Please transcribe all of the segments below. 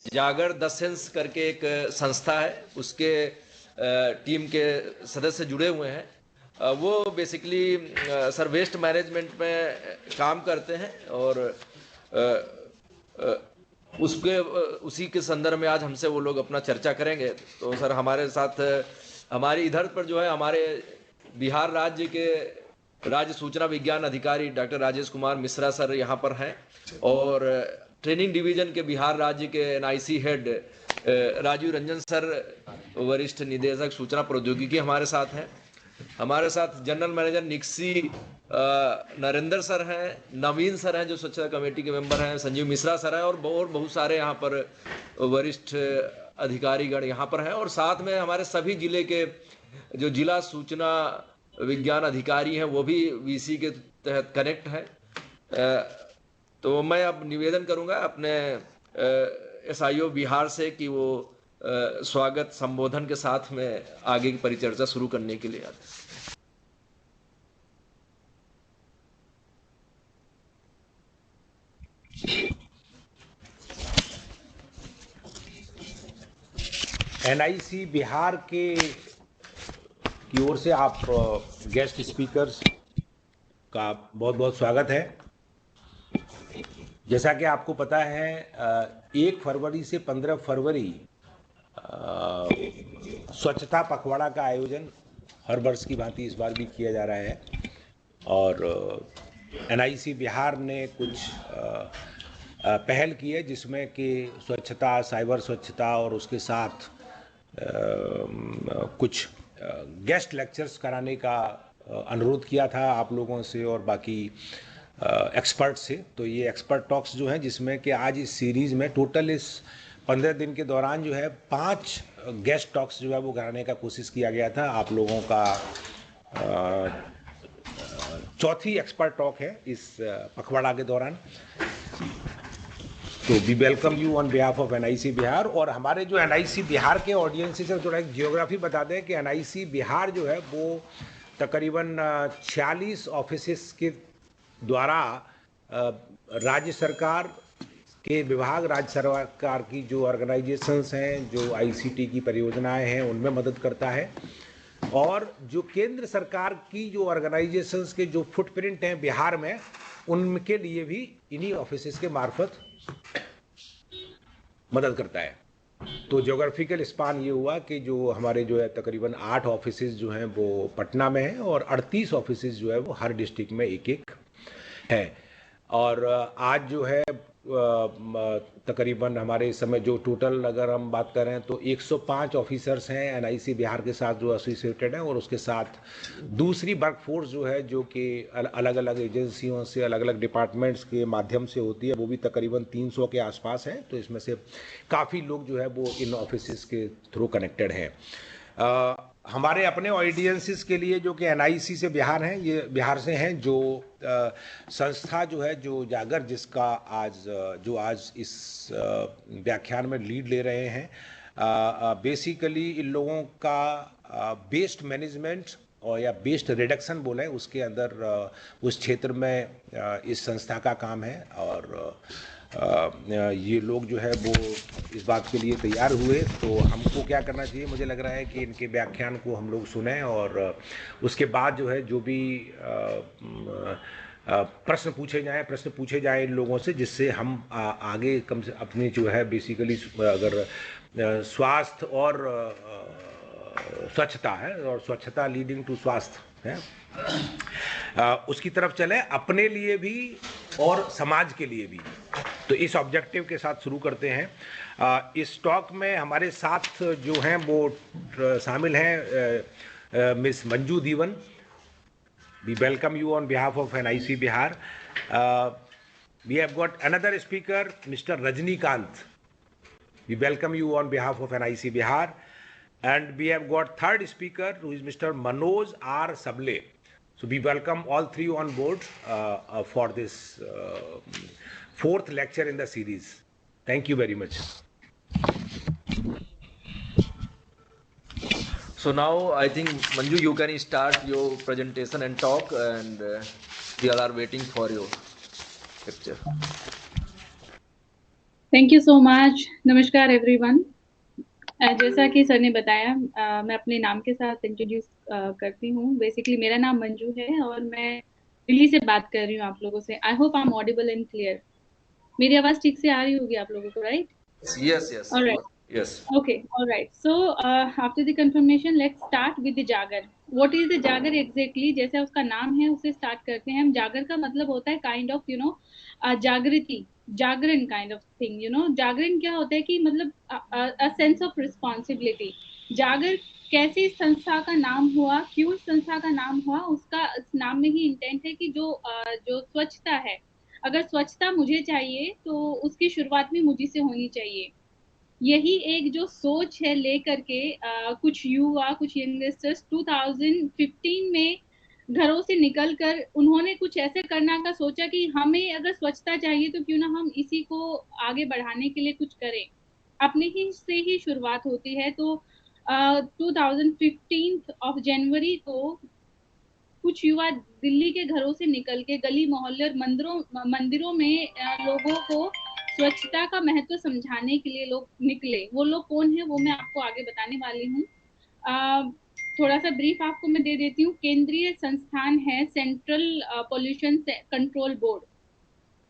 जागर the sense करके एक संस्था है, उसके टीम के सदस्य जुड़े हुए हैं। वो बेसिकली सर वेस्ट मैनेजमेंट में काम करते हैं और उसके उसी के संदर्भ में आज हमसे वो लोग अपना चर्चा करेंगे। तो सर हमारे साथ हमारी इधर पर जो है हमारे बिहार राज्य के राज्य सूचना विज्ञान अधिकारी डॉक्टर राजेश कुमार मिश्रा सर यहाँ पर हैं, और ट्रेनिंग डिवीजन के बिहार राज्य के NIC head Rajeev Ranjan sir वरिष्ठ निदेशक सूचना प्रौद्योगिकी हमारे साथ हैं। हमारे साथ general manager NICSI Narendra sir हैं, नवीन सर हैं जो स्वच्छता कमेटी के मेंबर हैं, संजीव मिश्रा सर हैं, और बहुत सारे यहाँ पर वरिष्ठ अधिकारीगण यहाँ पर हैं। और साथ में हमारे सभी जिले के जो जिला सूचना विज्ञान अधिकारी हैं वो भी वीसी के तहत कनेक्ट हैं। तो मैं अब निवेदन करूंगा अपने एसआईओ बिहार से कि वो स्वागत संबोधन के साथ में आगे की परिचर्चा शुरू करने के लिए आते हैं। एनआईसी बिहार की ओर से आप गेस्ट स्पीकर्स का बहुत बहुत स्वागत है। जैसा कि आपको पता है 1 फरवरी से 15 फरवरी स्वच्छता पखवाड़ा का आयोजन हर वर्ष की भांति इस बार भी किया जा रहा है, और एनआईसी बिहार ने कुछ पहल की है जिसमें कि स्वच्छता, साइबर स्वच्छता और उसके साथ कुछ गेस्ट लेक्चर्स कराने का अनुरोध किया था आप लोगों से और बाकी एक्सपर्ट से। तो ये एक्सपर्ट टॉक्स जो हैं जिसमें कि आज इस सीरीज़ में टोटल इस 15 दिन के दौरान जो है 5 गेस्ट टॉक्स जो है वो कराने का कोशिश किया गया था। आप लोगों का चौथी एक्सपर्ट टॉक है इस पखवाड़ा के दौरान। तो we welcome you on behalf of NIC Bihar. और हमारे जो एनआईसी बिहार के ऑडियंस से थोड़ा एक जियोग्राफी बता दें कि एनआईसी बिहार जो है वो तकरीबन 46 ऑफिसेस के द्वारा राज्य सरकार के विभाग, राज्य सरकार की जो ऑर्गेनाइजेशंस हैं, जो आईसीटी की परियोजनाएं हैं उनमें मदद करता है, और जो केंद्र सरकार की जो ऑर्गेनाइजेशंस के जो फुटप्रिंट हैं बिहार में उनके लिए भी इन्हीं ऑफिसेस के मार्फत मदद करता है। तो ज्योग्राफिकल स्पान ये हुआ कि जो हमारे जो है तकरीबन 8 ऑफिसेज जो हैं वो पटना में हैं और 38 ऑफिसेज जो है वो हर डिस्ट्रिक्ट में एक एक है। और आज जो है तकरीबन हमारे इस समय जो टोटल अगर हम बात करें तो 105 ऑफिसर्स हैं एनआईसी बिहार के साथ जो एसोसिएटेड हैं, और उसके साथ दूसरी वर्कफोर्स जो है जो कि अलग अलग एजेंसियों से, अलग अलग डिपार्टमेंट्स के माध्यम से होती है, वो भी तकरीबन 300 के आसपास है। तो इसमें से काफ़ी लोग जो है वो इन ऑफिस के थ्रू कनेक्टेड हैं। हमारे अपने ऑडियंसेस के लिए जो कि एनआईसी से बिहार हैं, ये बिहार से हैं, जो संस्था जो है जो जागर जिसका आज इस व्याख्यान में लीड ले रहे हैं, बेसिकली इन लोगों का वेस्ट मैनेजमेंट और या वेस्ट रिडक्शन बोले उसके अंदर उस क्षेत्र में इस संस्था का काम है। और ये लोग जो है वो इस बात के लिए तैयार हुए। तो हमको क्या करना चाहिए, मुझे लग रहा है कि इनके व्याख्यान को हम लोग सुने और उसके बाद जो है जो भी प्रश्न पूछे जाएं इन लोगों से, जिससे हम आगे कम से अपनी जो है बेसिकली अगर स्वास्थ्य और स्वच्छता है और स्वच्छता लीडिंग टू स्वास्थ्य है, उसकी तरफ चले अपने लिए भी और समाज के लिए भी। तो इस ऑब्जेक्टिव के साथ शुरू करते हैं। इस टॉक में हमारे साथ जो हैं वो शामिल हैं miss Manju Diwan. We welcome you on behalf of NIC Bihar. We have got another speaker mister Rajinikanth. We welcome you on behalf of NIC Bihar. And we have got third speaker who is Mr. Manoj R. Sable. So we welcome all three on board for this fourth lecture in the series. Thank you very much. So now I think Manju, you can start your presentation and talk, and we all are waiting for your lecture. Thank you so much. नमस्कार everyone. जैसा कि sir ने बताया, मैं अपने नाम के साथ इंट्रोड्यूस करती हूँ। बेसिकली मेरा नाम मंजू है और मैं दिल्ली से बात कर रही हूँ आप लोगों से। I hope I am audible and clear. मेरी आवाज ठीक से आ रही होगी आप लोगों को, right? Yes, yes, alright. yes. Okay, all right. So after the confirmation, let's start with the जागर. What is the जागर exactly? जैसे उसका नाम है उसे स्टार्ट करते हैं हम। जागर का मतलब होता है काइंड ऑफ जागृति, जागरण काइंड ऑफ थिंग। जागरण क्या होता है कि मतलब अ सेंस ऑफ रिस्पॉन्सिबिलिटी। जागर कैसे इस संस्था का नाम हुआ, क्यों इस संस्था का नाम हुआ, उसका इस नाम में ही इंटेंट है कि जो स्वच्छता है, अगर स्वच्छता मुझे चाहिए तो उसकी शुरुआत भी मुझी से होनी चाहिए। यही एक जो सोच है लेकर के कुछ युवा, कुछ यंगस्टर्स 2015 में घरों से निकलकर उन्होंने कुछ ऐसे करना का सोचा कि हमें अगर स्वच्छता चाहिए तो क्यों ना हम इसी को आगे बढ़ाने के लिए कुछ करें। अपने ही से ही शुरुआत होती है। तो 2015 ऑफ जनवरी को कुछ युवा दिल्ली के घरों से निकल के गली मोहल्ले और मंदिरों में लोगों को स्वच्छता का महत्व समझाने के लिए लोग निकले। वो लोग कौन है वो मैं आपको आगे बताने वाली हूँ। थोड़ा सा ब्रीफ आपको मैं दे देती हूँ। केंद्रीय संस्थान है central pollution control board.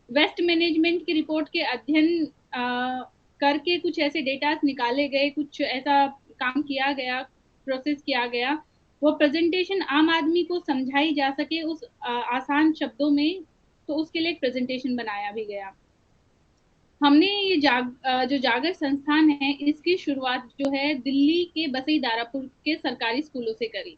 Waste management की रिपोर्ट के अध्ययन करके कुछ ऐसे डेटा निकाले गए, कुछ ऐसा काम किया गया, प्रोसेस किया गया। वो प्रेजेंटेशन आम आदमी को समझाई जा सके उस आसान शब्दों में, तो उसके लिए एक प्रेजेंटेशन बनाया भी गया। हमने ये जो जागर संस्थान है इसकी शुरुआत जो है दिल्ली के बसई दारापुर के सरकारी स्कूलों से करी।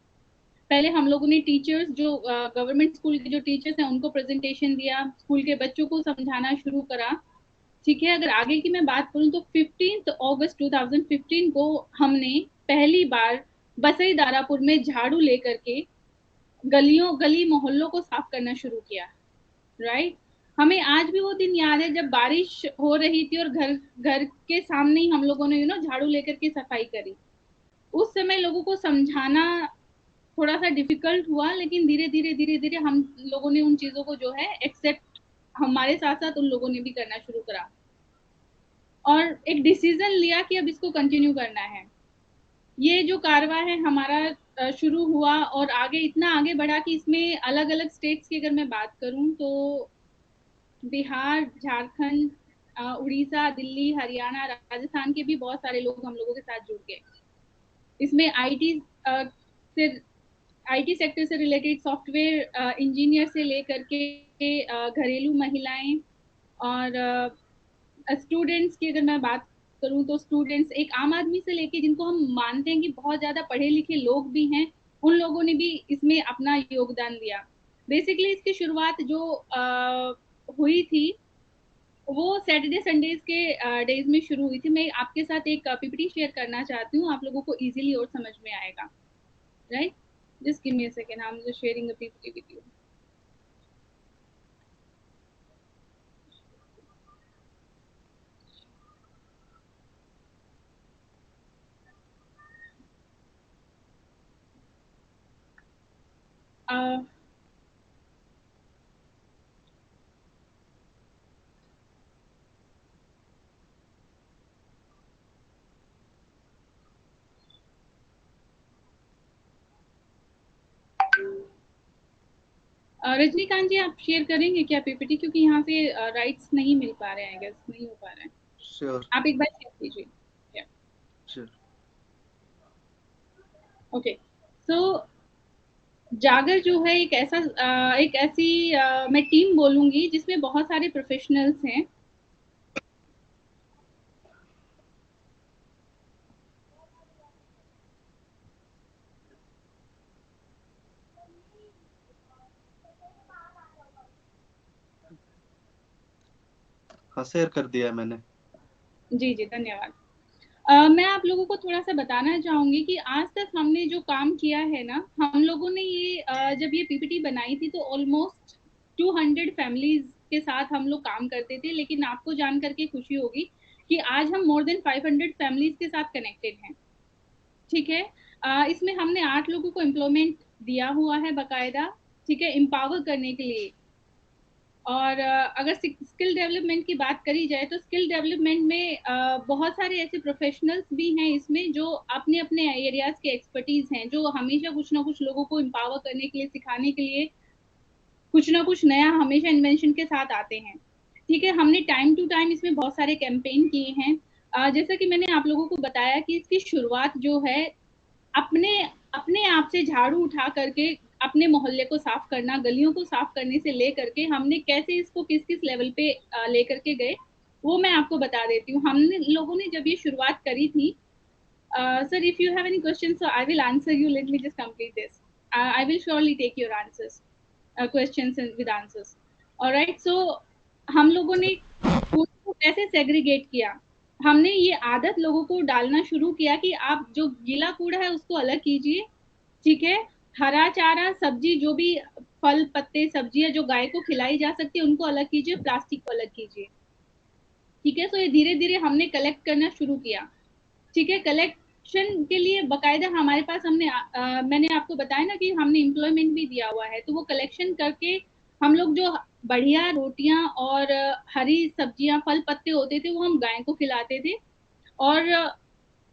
पहले हम लोगों ने टीचर्स जो गवर्नमेंट स्कूल के जो टीचर्स हैं उनको प्रेजेंटेशन दिया, स्कूल के बच्चों को समझाना शुरू करा। ठीक है, अगर आगे की मैं बात करूं तो 15 अगस्त 2015 को हमने पहली बार बसई दारापुर में झाड़ू लेकर के गली मोहल्लों को साफ करना शुरू किया। राइट। हमें आज भी वो दिन याद है जब बारिश हो रही थी और घर के सामने ही हम लोगों ने झाड़ू लेकर के सफाई करी। उस समय लोगों को समझाना थोड़ा सा डिफिकल्ट हुआ, लेकिन धीरे धीरे हम लोगों ने उन चीजों को जो है एक्सेप्ट, हमारे साथ साथ उन लोगों ने भी करना शुरू करा और एक डिसीजन लिया कि अब इसको कंटिन्यू करना है। ये जो कारवा है हमारा शुरू हुआ और आगे इतना आगे बढ़ा कि इसमें अलग अलग स्टेट्स की अगर मैं बात करूं तो बिहार, झारखंड, उड़ीसा, दिल्ली, हरियाणा, राजस्थान के भी बहुत सारे लोग हम लोगों के साथ जुड़ गए। इसमें आईटी सेक्टर से रिलेटेड सॉफ्टवेयर इंजीनियर से लेकर के घरेलू महिलाएं और स्टूडेंट्स की अगर मैं बात करूं तो स्टूडेंट्स, एक आम आदमी से लेके जिनको हम मानते हैं कि बहुत ज्यादा पढ़े लिखे लोग भी हैं, उन लोगों ने भी इसमें अपना योगदान दिया। बेसिकली इसकी शुरुआत जो हुई थी वो सैटरडे संडेज के डेज में शुरू हुई थी। मैं आपके साथ एक पीपीटी शेयर करना चाहती हूँ, आप लोगों को इजीली और समझ में आएगा। Right, just give me a second, I am just sharing a PPT with you. Rajinikanth ji, आप शेयर करेंगे क्या पीपीटी, क्योंकि यहाँ से राइट्स नहीं मिल पा रहे हैं, गेस नहीं हो पा रहे हैं। श्योर, आप एक बार शेयर कीजिए। श्योर। ओके, सो जागर जो है एक ऐसी मैं टीम बोलूंगी जिसमें बहुत सारे प्रोफेशनल्स हैं। हाँ, शेयर कर दिया है मैंने। जी जी, धन्यवाद। मैं आप लोगों को थोड़ा सा बताना चाहूंगी कि आज तक हमने जो काम किया है ना, हम लोगों ने ये जब ये पीपीटी बनाई थी तो ऑलमोस्ट 200 फैमिलीज के साथ हम लोग काम करते थे, लेकिन आपको जान करके खुशी होगी कि आज हम मोर देन 500 फैमिलीज के साथ कनेक्टेड हैं। ठीक है, इसमें हमने 8 लोगों को एम्प्लॉयमेंट दिया हुआ है बकायदा। ठीक है, एम्पावर करने के लिए। और अगर स्किल डेवलपमेंट की बात करी जाए तो स्किल डेवलपमेंट में बहुत सारे ऐसे प्रोफेशनल्स भी हैं इसमें जो अपने अपने एरियाज के एक्सपर्टीज हैं, जो हमेशा कुछ ना कुछ लोगों को एम्पावर करने के लिए, सिखाने के लिए कुछ ना कुछ नया हमेशा इन्वेंशन के साथ आते हैं। ठीक है, हमने टाइम टू टाइम इसमें बहुत सारे कैंपेन किए हैं। जैसा कि मैंने आप लोगों को बताया कि इसकी शुरुआत जो है अपने अपने आप से झाड़ू उठा करके अपने मोहल्ले को साफ करना, गलियों को साफ करने से लेकर के हमने कैसे इसको किस किस लेवल पे लेकर के गए, वो मैं आपको बता देती हूँ। हमने लोगों ने जब ये शुरुआत करी थी, sir if you have any question so I will answer you, let me just complete this, I will surely take your answers, questions with answers. Alright, so हम लोगों ने कूड़े को कैसे सेग्रीगेट किया, हमने ये आदत लोगों को डालना शुरू किया कि आप जो गीला कूड़ा है उसको अलग कीजिए, ठीक है, हरा चारा सब्जी जो भी फल पत्ते सब्जियां जो गाय को खिलाई जा सकती है उनको अलग कीजिए, प्लास्टिक को अलग कीजिए। ठीक है, सो ये धीरे धीरे हमने कलेक्ट करना शुरू किया। ठीक है, कलेक्शन के लिए बकायदा हमारे पास हमने मैंने आपको बताया ना कि हमने एम्प्लॉयमेंट भी दिया हुआ है, तो वो कलेक्शन करके हम लोग जो बढ़िया रोटियां और हरी सब्जियां फल पत्ते होते थे वो हम गाय को खिलाते थे। और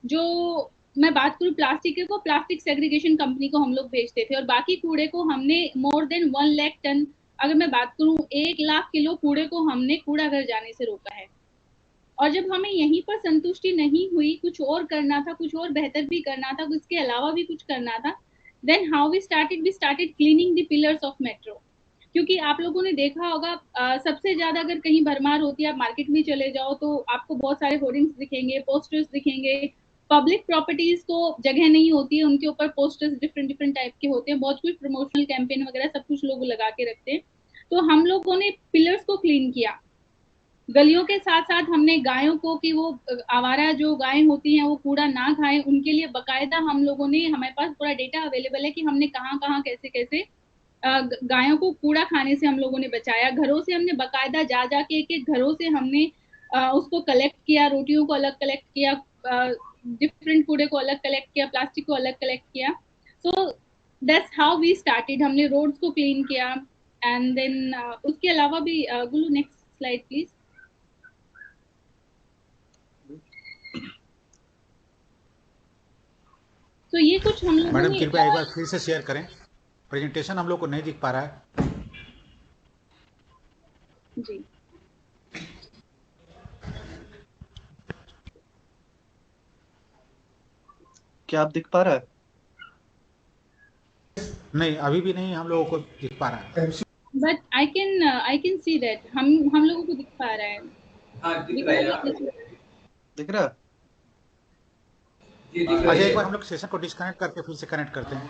जो मैं बात करूं प्लास्टिक के, को प्लास्टिक सेग्रीगेशन कंपनी को हम लोग भेजते थे, और बाकी कूड़े को हमने मोर देन 1 लाख टन, अगर मैं बात करूं 1 लाख किलो कूड़े को हमने कूड़ा घर जाने से रोका है। और जब हमें यहीं पर संतुष्टि नहीं हुई, कुछ और करना था, कुछ और बेहतर भी करना था, इसके अलावा भी कुछ करना था, then how we started cleaning the pillars of metro. क्योंकि आप लोगों ने देखा होगा सबसे ज्यादा अगर कहीं भरमार होती है, आप मार्केट में चले जाओ तो आपको बहुत सारे होर्डिंग्स दिखेंगे, पोस्टर्स दिखेंगे, पब्लिक प्रॉपर्टीज को जगह नहीं होती है, उनके ऊपर पोस्टर्स डिफरेंट डिफरेंट टाइप के होते हैं, बहुत कुछ प्रमोशनल कैंपेन वगैरह सब कुछ लोग लगा के रखते हैं। तो हम लोगों ने पिलर्स को क्लीन किया, गलियों के साथ साथ हमने गायों को, कि वो आवारा जो गायें होती हैं वो कूड़ा ना खाएं, उनके लिए बकायदा हम लोगों ने, हमारे पास पूरा डेटा अवेलेबल है कि हमने कहाँ कहाँ कैसे कैसे गायों को कूड़ा खाने से हम लोगों ने बचाया। घरों से हमने बकायदा जा जाके एक एक घरों से हमने उसको कलेक्ट किया, रोटियों को अलग कलेक्ट किया, डिफरेंट कूड़े को अलग कलेक्ट किया, प्लास्टिक को अलग कलेक्ट किया। So that's how we started. हमने रोड्स को क्लीन किया एंड देन उसके अलावा भी गुलू नेक्स्ट स्लाइड प्लीज। तो ये कुछ हम लोगों मैडम ने कृपया एक बार फिर से शेयर करें, प्रेजेंटेशन हम लोग को नहीं दिख पा रहा है। जी क्या आप दिख पा रहा है? नहीं, अभी भी नहीं हम लोगों को दिख पा रहा है। But I can see that हम लोगों को दिख पा रहा है। हाँ दिख दिख रहा है रहा यार। है? दिख रहा है? जी दिख अच्छा, रही एक है। बार हम लोग सेशन को डिस्कनेक्ट करके फिर से कनेक्ट करते हैं।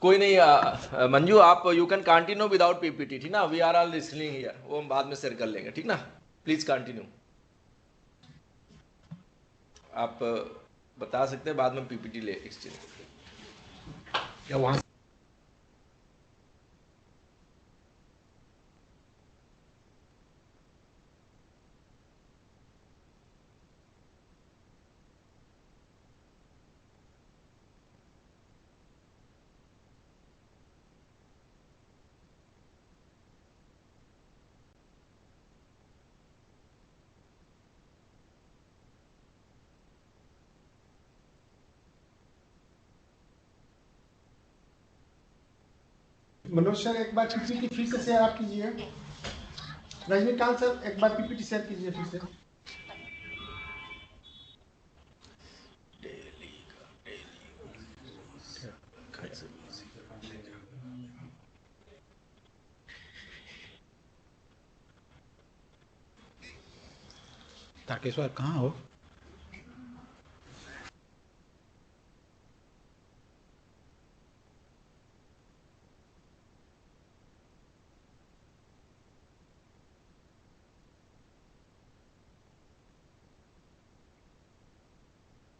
कोई नहीं, मंजू आप you can continue without PPT, ठीक ना, we are all listening here, वो हम बाद में शेयर कर लेंगे, ठीक ना, प्लीज कंटिन्यू। आप बता सकते हैं, बाद में पीपीटी ले एक्सचेंज। या वहाँ मनोज सर एक बार पीपीटी फिर से शेयर आप कीजिए। रजनीकांत सर एक बार पीपीटी शेयर कीजिए फिर से। तारकेश्वर कहाँ हो?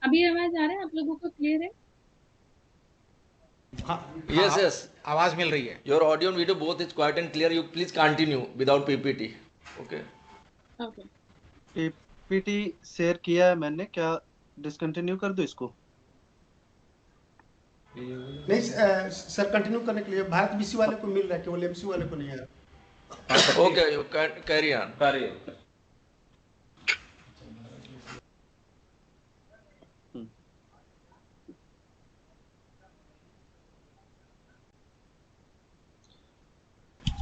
अभी आवाज आ रहा है आप लोगों को? क्लियर है? Yes, yes. आवाज मिल रही है। Your audio and video both is quiet and clear. You please continue without PPT. Okay. Okay. PPT share किया है मैंने, क्या डिसकंटिन्यू कर दो इसको? नहीं सर कंटिन्यू करने के लिए भारत बीसी वाले को मिल रहा है, केवल एमसी वाले को नहीं है। Okay, you can carry on.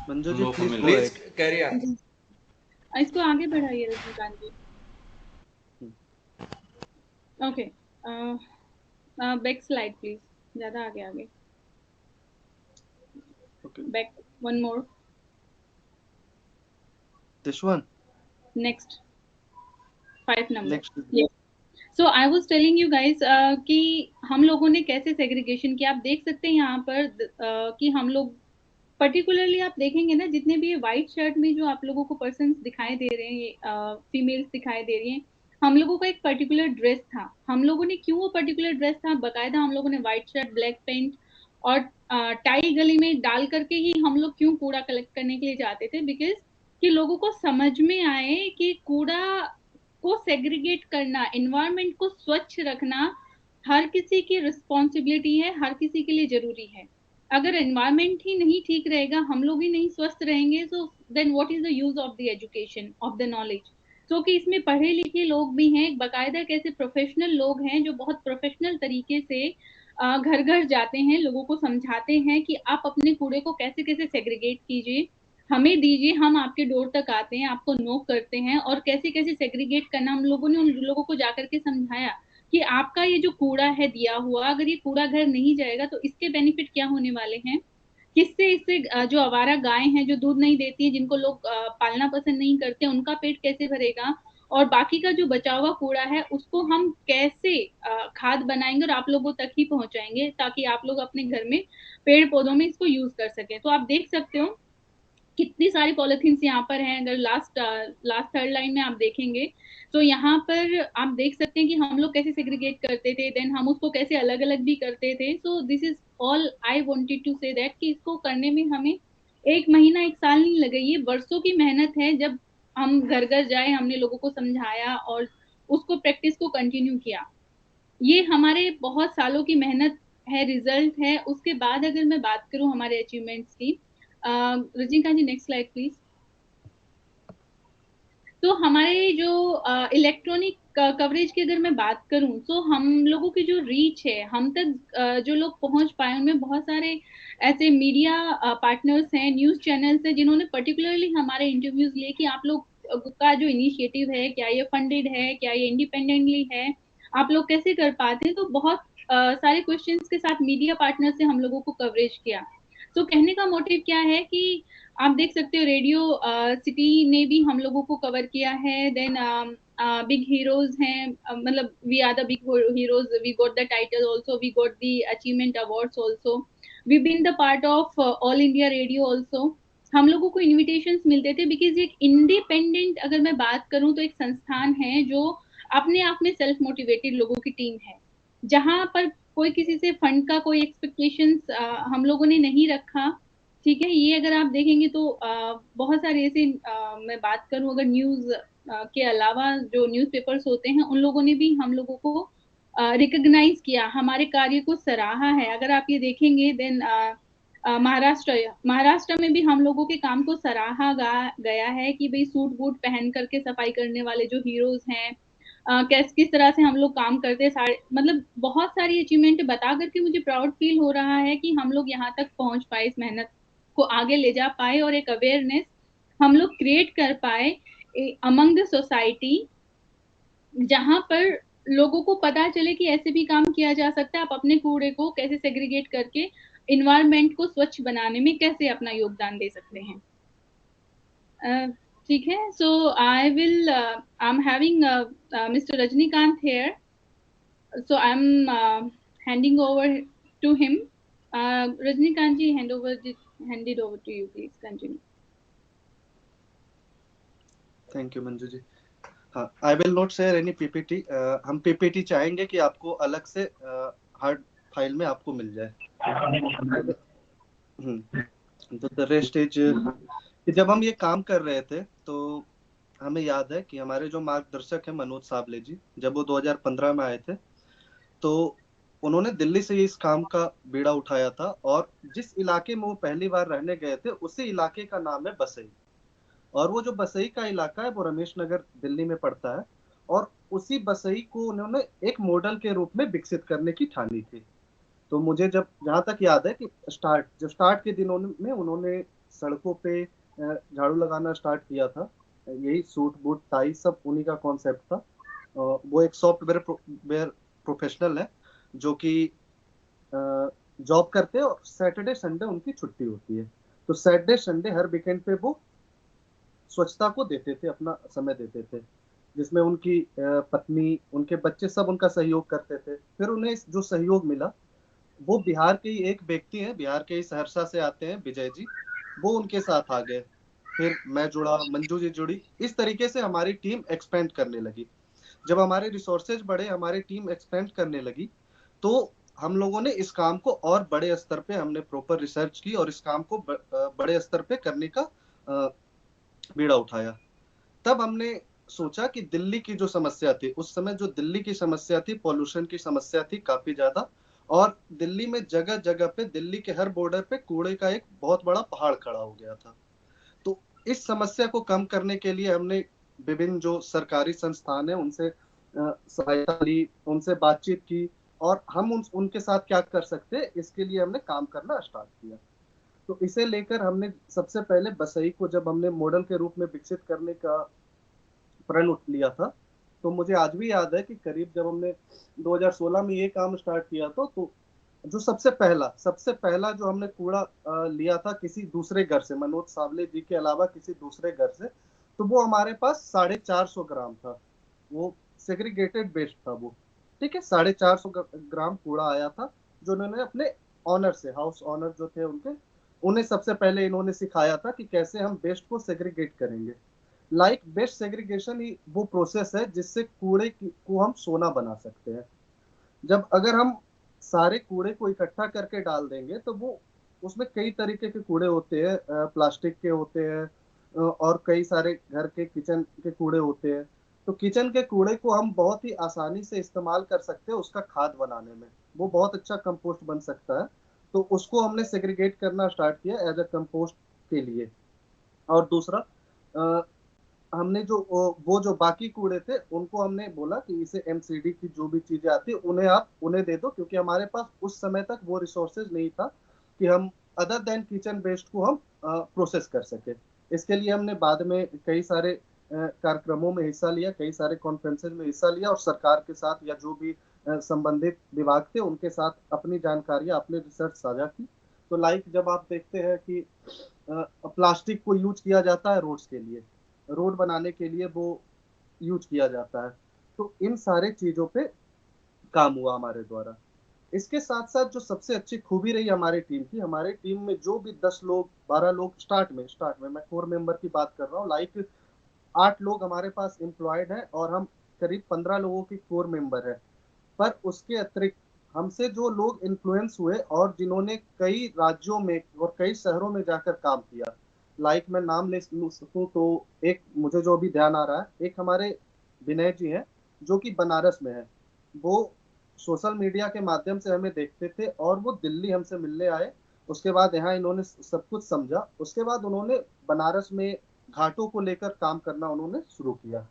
Manju ji please go Please carry on. इसको आगे बढ़ाइए Rajinikanth ji. Okay, back slide please, ज्यादा आगे आगे। Okay, back one more, this one next 5 number. Next. So I was telling you guys कि हम लोगों ने कैसे सेग्रीगेशन किया। आप देख सकते हैं यहाँ पर कि हम लोग पर्टिकुलरली आप देखेंगे ना, जितने भी ये व्हाइट शर्ट में जो आप लोगों को पर्सन्स दिखाई दे रहे हैं, फीमेल्स दिखाई दे रही हैं, हम लोगों का एक पर्टिकुलर ड्रेस था। हम लोगों ने क्यों वो पर्टिकुलर ड्रेस था, बकायदा हम लोगों ने व्हाइट शर्ट, ब्लैक पैंट और टाई गले में डाल करके ही हम लोग क्यों कूड़ा कलेक्ट करने के लिए जाते थे, बिकॉज कि लोगों को समझ में आए कि कूड़ा को सेग्रीगेट करना, एनवायरनमेंट को स्वच्छ रखना हर किसी की रिस्पॉन्सिबिलिटी है, हर किसी के लिए जरूरी है। अगर एनवायरनमेंट ही नहीं ठीक रहेगा, हम लोग ही नहीं स्वस्थ रहेंगे, so then what is the use of the education, of the knowledge. So कि इसमें पढ़े लिखे लोग भी हैं, बाकायदा कैसे प्रोफेशनल लोग हैं जो बहुत प्रोफेशनल तरीके से घर घर जाते हैं, लोगों को समझाते हैं कि आप अपने कूड़े को कैसे कैसे सेग्रीगेट कीजिए, हमें दीजिए, हम आपके डोर तक आते हैं, आपको नोक करते हैं, और कैसे कैसे सेग्रीगेट करना हम लोगों ने उन लोगों को जाकर के समझाया कि आपका ये जो कूड़ा है दिया हुआ, अगर ये कूड़ा घर नहीं जाएगा तो इसके बेनिफिट क्या होने वाले हैं, किससे इससे जो आवारा गाय हैं जो दूध नहीं देती है, जिनको लोग पालना पसंद नहीं करते, उनका पेट कैसे भरेगा, और बाकी का जो बचा हुआ कूड़ा है उसको हम कैसे खाद बनाएंगे और आप लोगों तक ही पहुंचाएंगे, ताकि आप लोग अपने घर में पेड़ पौधों में इसको यूज कर सकें। तो आप देख सकते हो कितनी सारी पॉलिथीन्स यहाँ पर हैं। अगर लास्ट थर्ड लाइन में आप देखेंगे तो यहाँ पर आप देख सकते हैं कि हम लोग कैसे सेग्रीगेट करते थे, देन हम उसको कैसे अलग अलग भी करते थे। So this is all I wanted to say that कि इसको करने में हमें 1 महीना 1 साल नहीं लगे, ये वर्षों की मेहनत है। जब हम घर घर जाए, हमने लोगों को समझाया और उसको प्रैक्टिस को कंटिन्यू किया, ये हमारे बहुत सालों की मेहनत है, रिजल्ट है। उसके बाद अगर मैं बात करूं हमारे अचीवमेंट्स की, रजनीकांत जी नेक्स्ट स्लाइड प्लीज। तो हमारे जो इलेक्ट्रॉनिक कवरेज की अगर मैं बात करूं, तो हम लोगों की जो रीच है, हम तक जो लोग पहुंच पाए, उनमें बहुत सारे ऐसे मीडिया पार्टनर्स हैं, न्यूज चैनल्स हैं, जिन्होंने पर्टिकुलरली हमारे इंटरव्यूज लिए कि आप लोग का जो इनिशिएटिव है, क्या ये फंडेड है, क्या ये इंडिपेंडेंटली है, आप लोग कैसे कर पाते हैं। तो बहुत सारे क्वेश्चंस के साथ मीडिया पार्टनर से हम लोगों को कवरेज किया। तो कहने का मोटिव क्या है कि आप देख सकते हो रेडियो सिटी ने भी हम लोगों को कवर किया है। देन बिग हीरोज हैं, मतलब we are the big heroes, we got the title also, we got the achievement awards also, we been the part of All India Radio also. हम लोगों को इनविटेशंस मिलते थे, बिकॉज एक इंडिपेंडेंट अगर मैं बात करूं तो एक संस्थान है जो अपने आप में सेल्फ मोटिवेटेड लोगों की टीम है, जहां पर कोई किसी से फंड का कोई एक्सपेक्टेशंस हम लोगों ने नहीं रखा। ठीक है, ये अगर आप देखेंगे तो बहुत सारे ऐसे मैं बात करूं, अगर न्यूज के अलावा जो न्यूज़पेपर्स होते हैं, उन लोगों ने भी हम लोगों को रिकॉग्नाइज किया, हमारे कार्य को सराहा है। अगर आप ये देखेंगे देन महाराष्ट्र में भी हम लोगों के काम को सराहा गया है कि भाई सूट बूट पहन करके सफाई करने वाले जो हीरोज हैं, किस तरह से हम लोग काम करते हैं, मतलब बहुत सारी अचीवमेंट बता करके मुझे प्राउड फील हो रहा है कि हम लोग यहाँ तक पहुंच पाए इस मेहनत को आगे ले जा पाए और एक अवेयरनेस हम लोग क्रिएट कर पाए अमंग द सोसाइटी, जहां पर लोगों को पता चले कि ऐसे भी काम किया जा सकता है, आप अपने कूड़े को कैसे सेग्रीगेट करके इन्वायरमेंट को स्वच्छ बनाने में कैसे अपना योगदान दे सकते हैं। ठीक है, so I am having mister Rajinikanth here, so I am handing over to him. Rajinikanth ji, hand it over to you, please continue. Thank you Manju ji. हाँ, I will not share any PPT. हम पीपीटी चाहेंगे कि आपको अलग से हार्ड फाइल में आपको मिल जाए। तो द रेस्ट इज कि जब हम ये काम कर रहे थे तो हमें याद है कि हमारे जो मार्गदर्शक हैं मनोज साबले जी, जब वो 2015 में आए थे तो उन्होंने दिल्ली से इस काम का बीड़ा उठाया था, और जिस इलाके में वो पहली बार रहने गए थे उसी इलाके का नाम है बसई, और वो जो बसई का इलाका है वो रमेश नगर दिल्ली में पड़ता है, और उसी बसई को उन्होंने एक मॉडल के रूप में विकसित करने की ठानी थी। तो मुझे जब जहाँ तक याद है कि स्टार्ट के दिनों में उन्होंने सड़कों पे झाड़ू लगाना स्टार्ट किया था, यही सूट बूट टाई सब उन्हीं का कॉन्सेप्ट था। वो एक सॉफ्टवेयर प्रोफेशनल है जो कि जॉब करते हैं और सैटरडे संडे उनकी छुट्टी होती है, तो सैटरडे संडे हर वीकेंड पे वो स्वच्छता को देते थे, अपना समय देते थे, जिसमें उनकी पत्नी, उनके बच्चे सब उनका सहयोग करते थे। फिर उन्हें जो सहयोग मिला वो बिहार के ही एक व्यक्ति हैं, बिहार के ही सहरसा से आते हैं विजय जी, वो उनके साथ आ गए। फिर मैं जुड़ा, मंजू जी जुड़ी, इस तरीके से हमारी टीम एक्सपेंड करने लगी। जब हमारे रिसोर्सेज बढ़े, हमारी टीम एक्सपेंड करने लगी, तो हम लोगों ने इस काम को और बड़े स्तर पे हमने प्रॉपर रिसर्च की और इस काम को बड़े स्तर पे करने का बीड़ा उठाया। तब हमने सोचा कि दिल्ली की जो समस्या थी उस समय, जो दिल्ली की समस्या थी, पॉल्यूशन की समस्या थी काफी ज्यादा, और दिल्ली में जगह जगह पे, दिल्ली के हर बॉर्डर पे कूड़े का एक बहुत बड़ा पहाड़ खड़ा हो गया था। तो इस समस्या को कम करने के लिए हमने विभिन्न जो सरकारी संस्थान है उनसे सहायता ली, उनसे बातचीत की, और हम उनके साथ क्या कर सकते हैं इसके लिए हमने काम करना स्टार्ट किया। तो इसे लेकर हमने सबसे पहले बसई को जब हमने मॉडल के रूप में विकसित करने का प्रण उठ लिया था, तो मुझे आज भी याद है कि करीब जब हमने 2016 में ये काम स्टार्ट किया तो जो सबसे पहला जो हमने कूड़ा लिया था किसी दूसरे घर से, मनोज सावले जी के अलावा किसी दूसरे घर से, तो वो हमारे पास 450 ग्राम था, वो सेग्रीगेटेड वेस्ट था वो, ठीक है। 450 ग्राम कूड़ा आया था जो उन्होंने अपने ऑनर से, हाउस ऑनर जो थे उनके, उन्हें सबसे पहले इन्होंने सिखाया था कि कैसे हम वेस्ट को सेग्रीगेट करेंगे। लाइक वेस्ट सेग्रीगेशन ही वो प्रोसेस है जिससे कूड़े को हम सोना बना सकते हैं। जब अगर हम सारे कूड़े को इकट्ठा करके डाल देंगे तो वो, उसमें कई तरीके के कूड़े होते हैं, प्लास्टिक के होते हैं और कई सारे घर के किचन के कूड़े होते हैं। तो किचन के कूड़े को हम बहुत ही आसानी से इस्तेमाल कर सकते हैं उसका खाद बनाने में, वो बहुत अच्छा कंपोस्ट बन सकता है। तो उसको हमने सेग्रीगेट करना स्टार्ट किया एज अ कंपोस्ट के लिए। और दूसरा, हमने जो वो जो बाकी कूड़े थे उनको हमने बोला कि इसे एमसीडी की जो भी चीजें आती है उन्हें दे दो, क्योंकि हमारे पास उस समय तक वो रिसोर्सेज नहीं था कि हम अदर देन किचन वेस्ट को हम प्रोसेस कर सके। इसके लिए हमने बाद में कई सारे कार्यक्रमों में हिस्सा लिया, कई सारे कॉन्फ्रेंसेज में हिस्सा लिया, और सरकार के साथ या जो भी संबंधित विभाग थे उनके साथ अपनी जानकारियां, अपने रिसर्च साझा की। तो लाइक जब आप देखते हैं कि प्लास्टिक को यूज किया जाता है रोड्स के लिए, रोड बनाने के लिए वो यूज किया जाता है, तो इन सारे चीजों पे काम हुआ हमारे द्वारा। इसके साथ साथ जो सबसे अच्छी खूबी रही हमारी टीम की, हमारे टीम में जो भी 10 लोग 12 लोग स्टार्ट में मैं कोर मेंबर की बात कर रहा हूँ, लाइक 8 लोग हमारे पास एम्प्लॉयड है और हम करीब 15 लोगों की कोर मेंबर है। पर उसके अतिरिक्त हमसे जो लोग इन्फ्लुएंस हुए और जिन्होंने कई राज्यों में और कई शहरों में जाकर काम किया, लाइक मैं नाम ले सकूं तो एक मुझे जो अभी ध्यान आ रहा है, एक हमारे विनय जी हैं जो कि बनारस में है। वो सोशल मीडिया के माध्यम से हमें देखते थे और वो दिल्ली हमसे मिलने आए। उसके बाद यहाँ इन्होंने सब कुछ समझा, उसके बाद उन्होंने बनारस में घाटों को लेकर काम करना उन्होंने शुरू किया।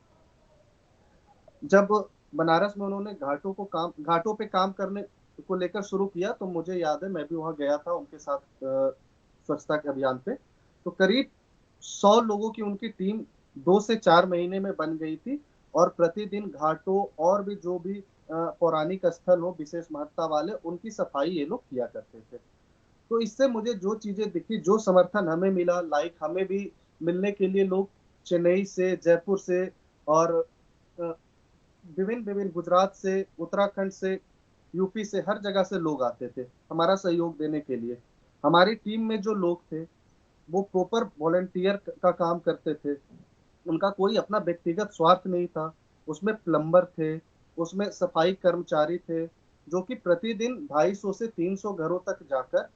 जब बनारस में उन्होंने घाटों पे काम करने को लेकर शुरू किया तो मुझे याद है मैं भी वहाँ गया था उनके साथ स्वच्छता के अभियान पे, तो करीब 100 लोगों की उनकी टीम 2 से 4 महीने में बन गई थी और प्रतिदिन घाटों और भी जो भी पौराणिक स्थल हो विशेष महत्ता वाले, उनकी सफाई ये लोग किया करते थे। तो इससे मुझे जो चीजें दिखी, जो समर्थन हमें मिला, लाइक हमें भी मिलने के लिए लोग चेन्नई से, जयपुर से और विभिन्न विभिन्न गुजरात से, उत्तराखंड से, यूपी से, हर जगह से लोग आते थे हमारा सहयोग देने के लिए। हमारी टीम में जो लोग थे वो प्रॉपर वॉलंटियर का काम करते थे, उनका कोई अपना व्यक्तिगत स्वार्थ नहीं था। उसमें प्लम्बर थे, उसमें सफाई कर्मचारी थे, जो कि प्रतिदिन 250 से 300 घरों तक जाकर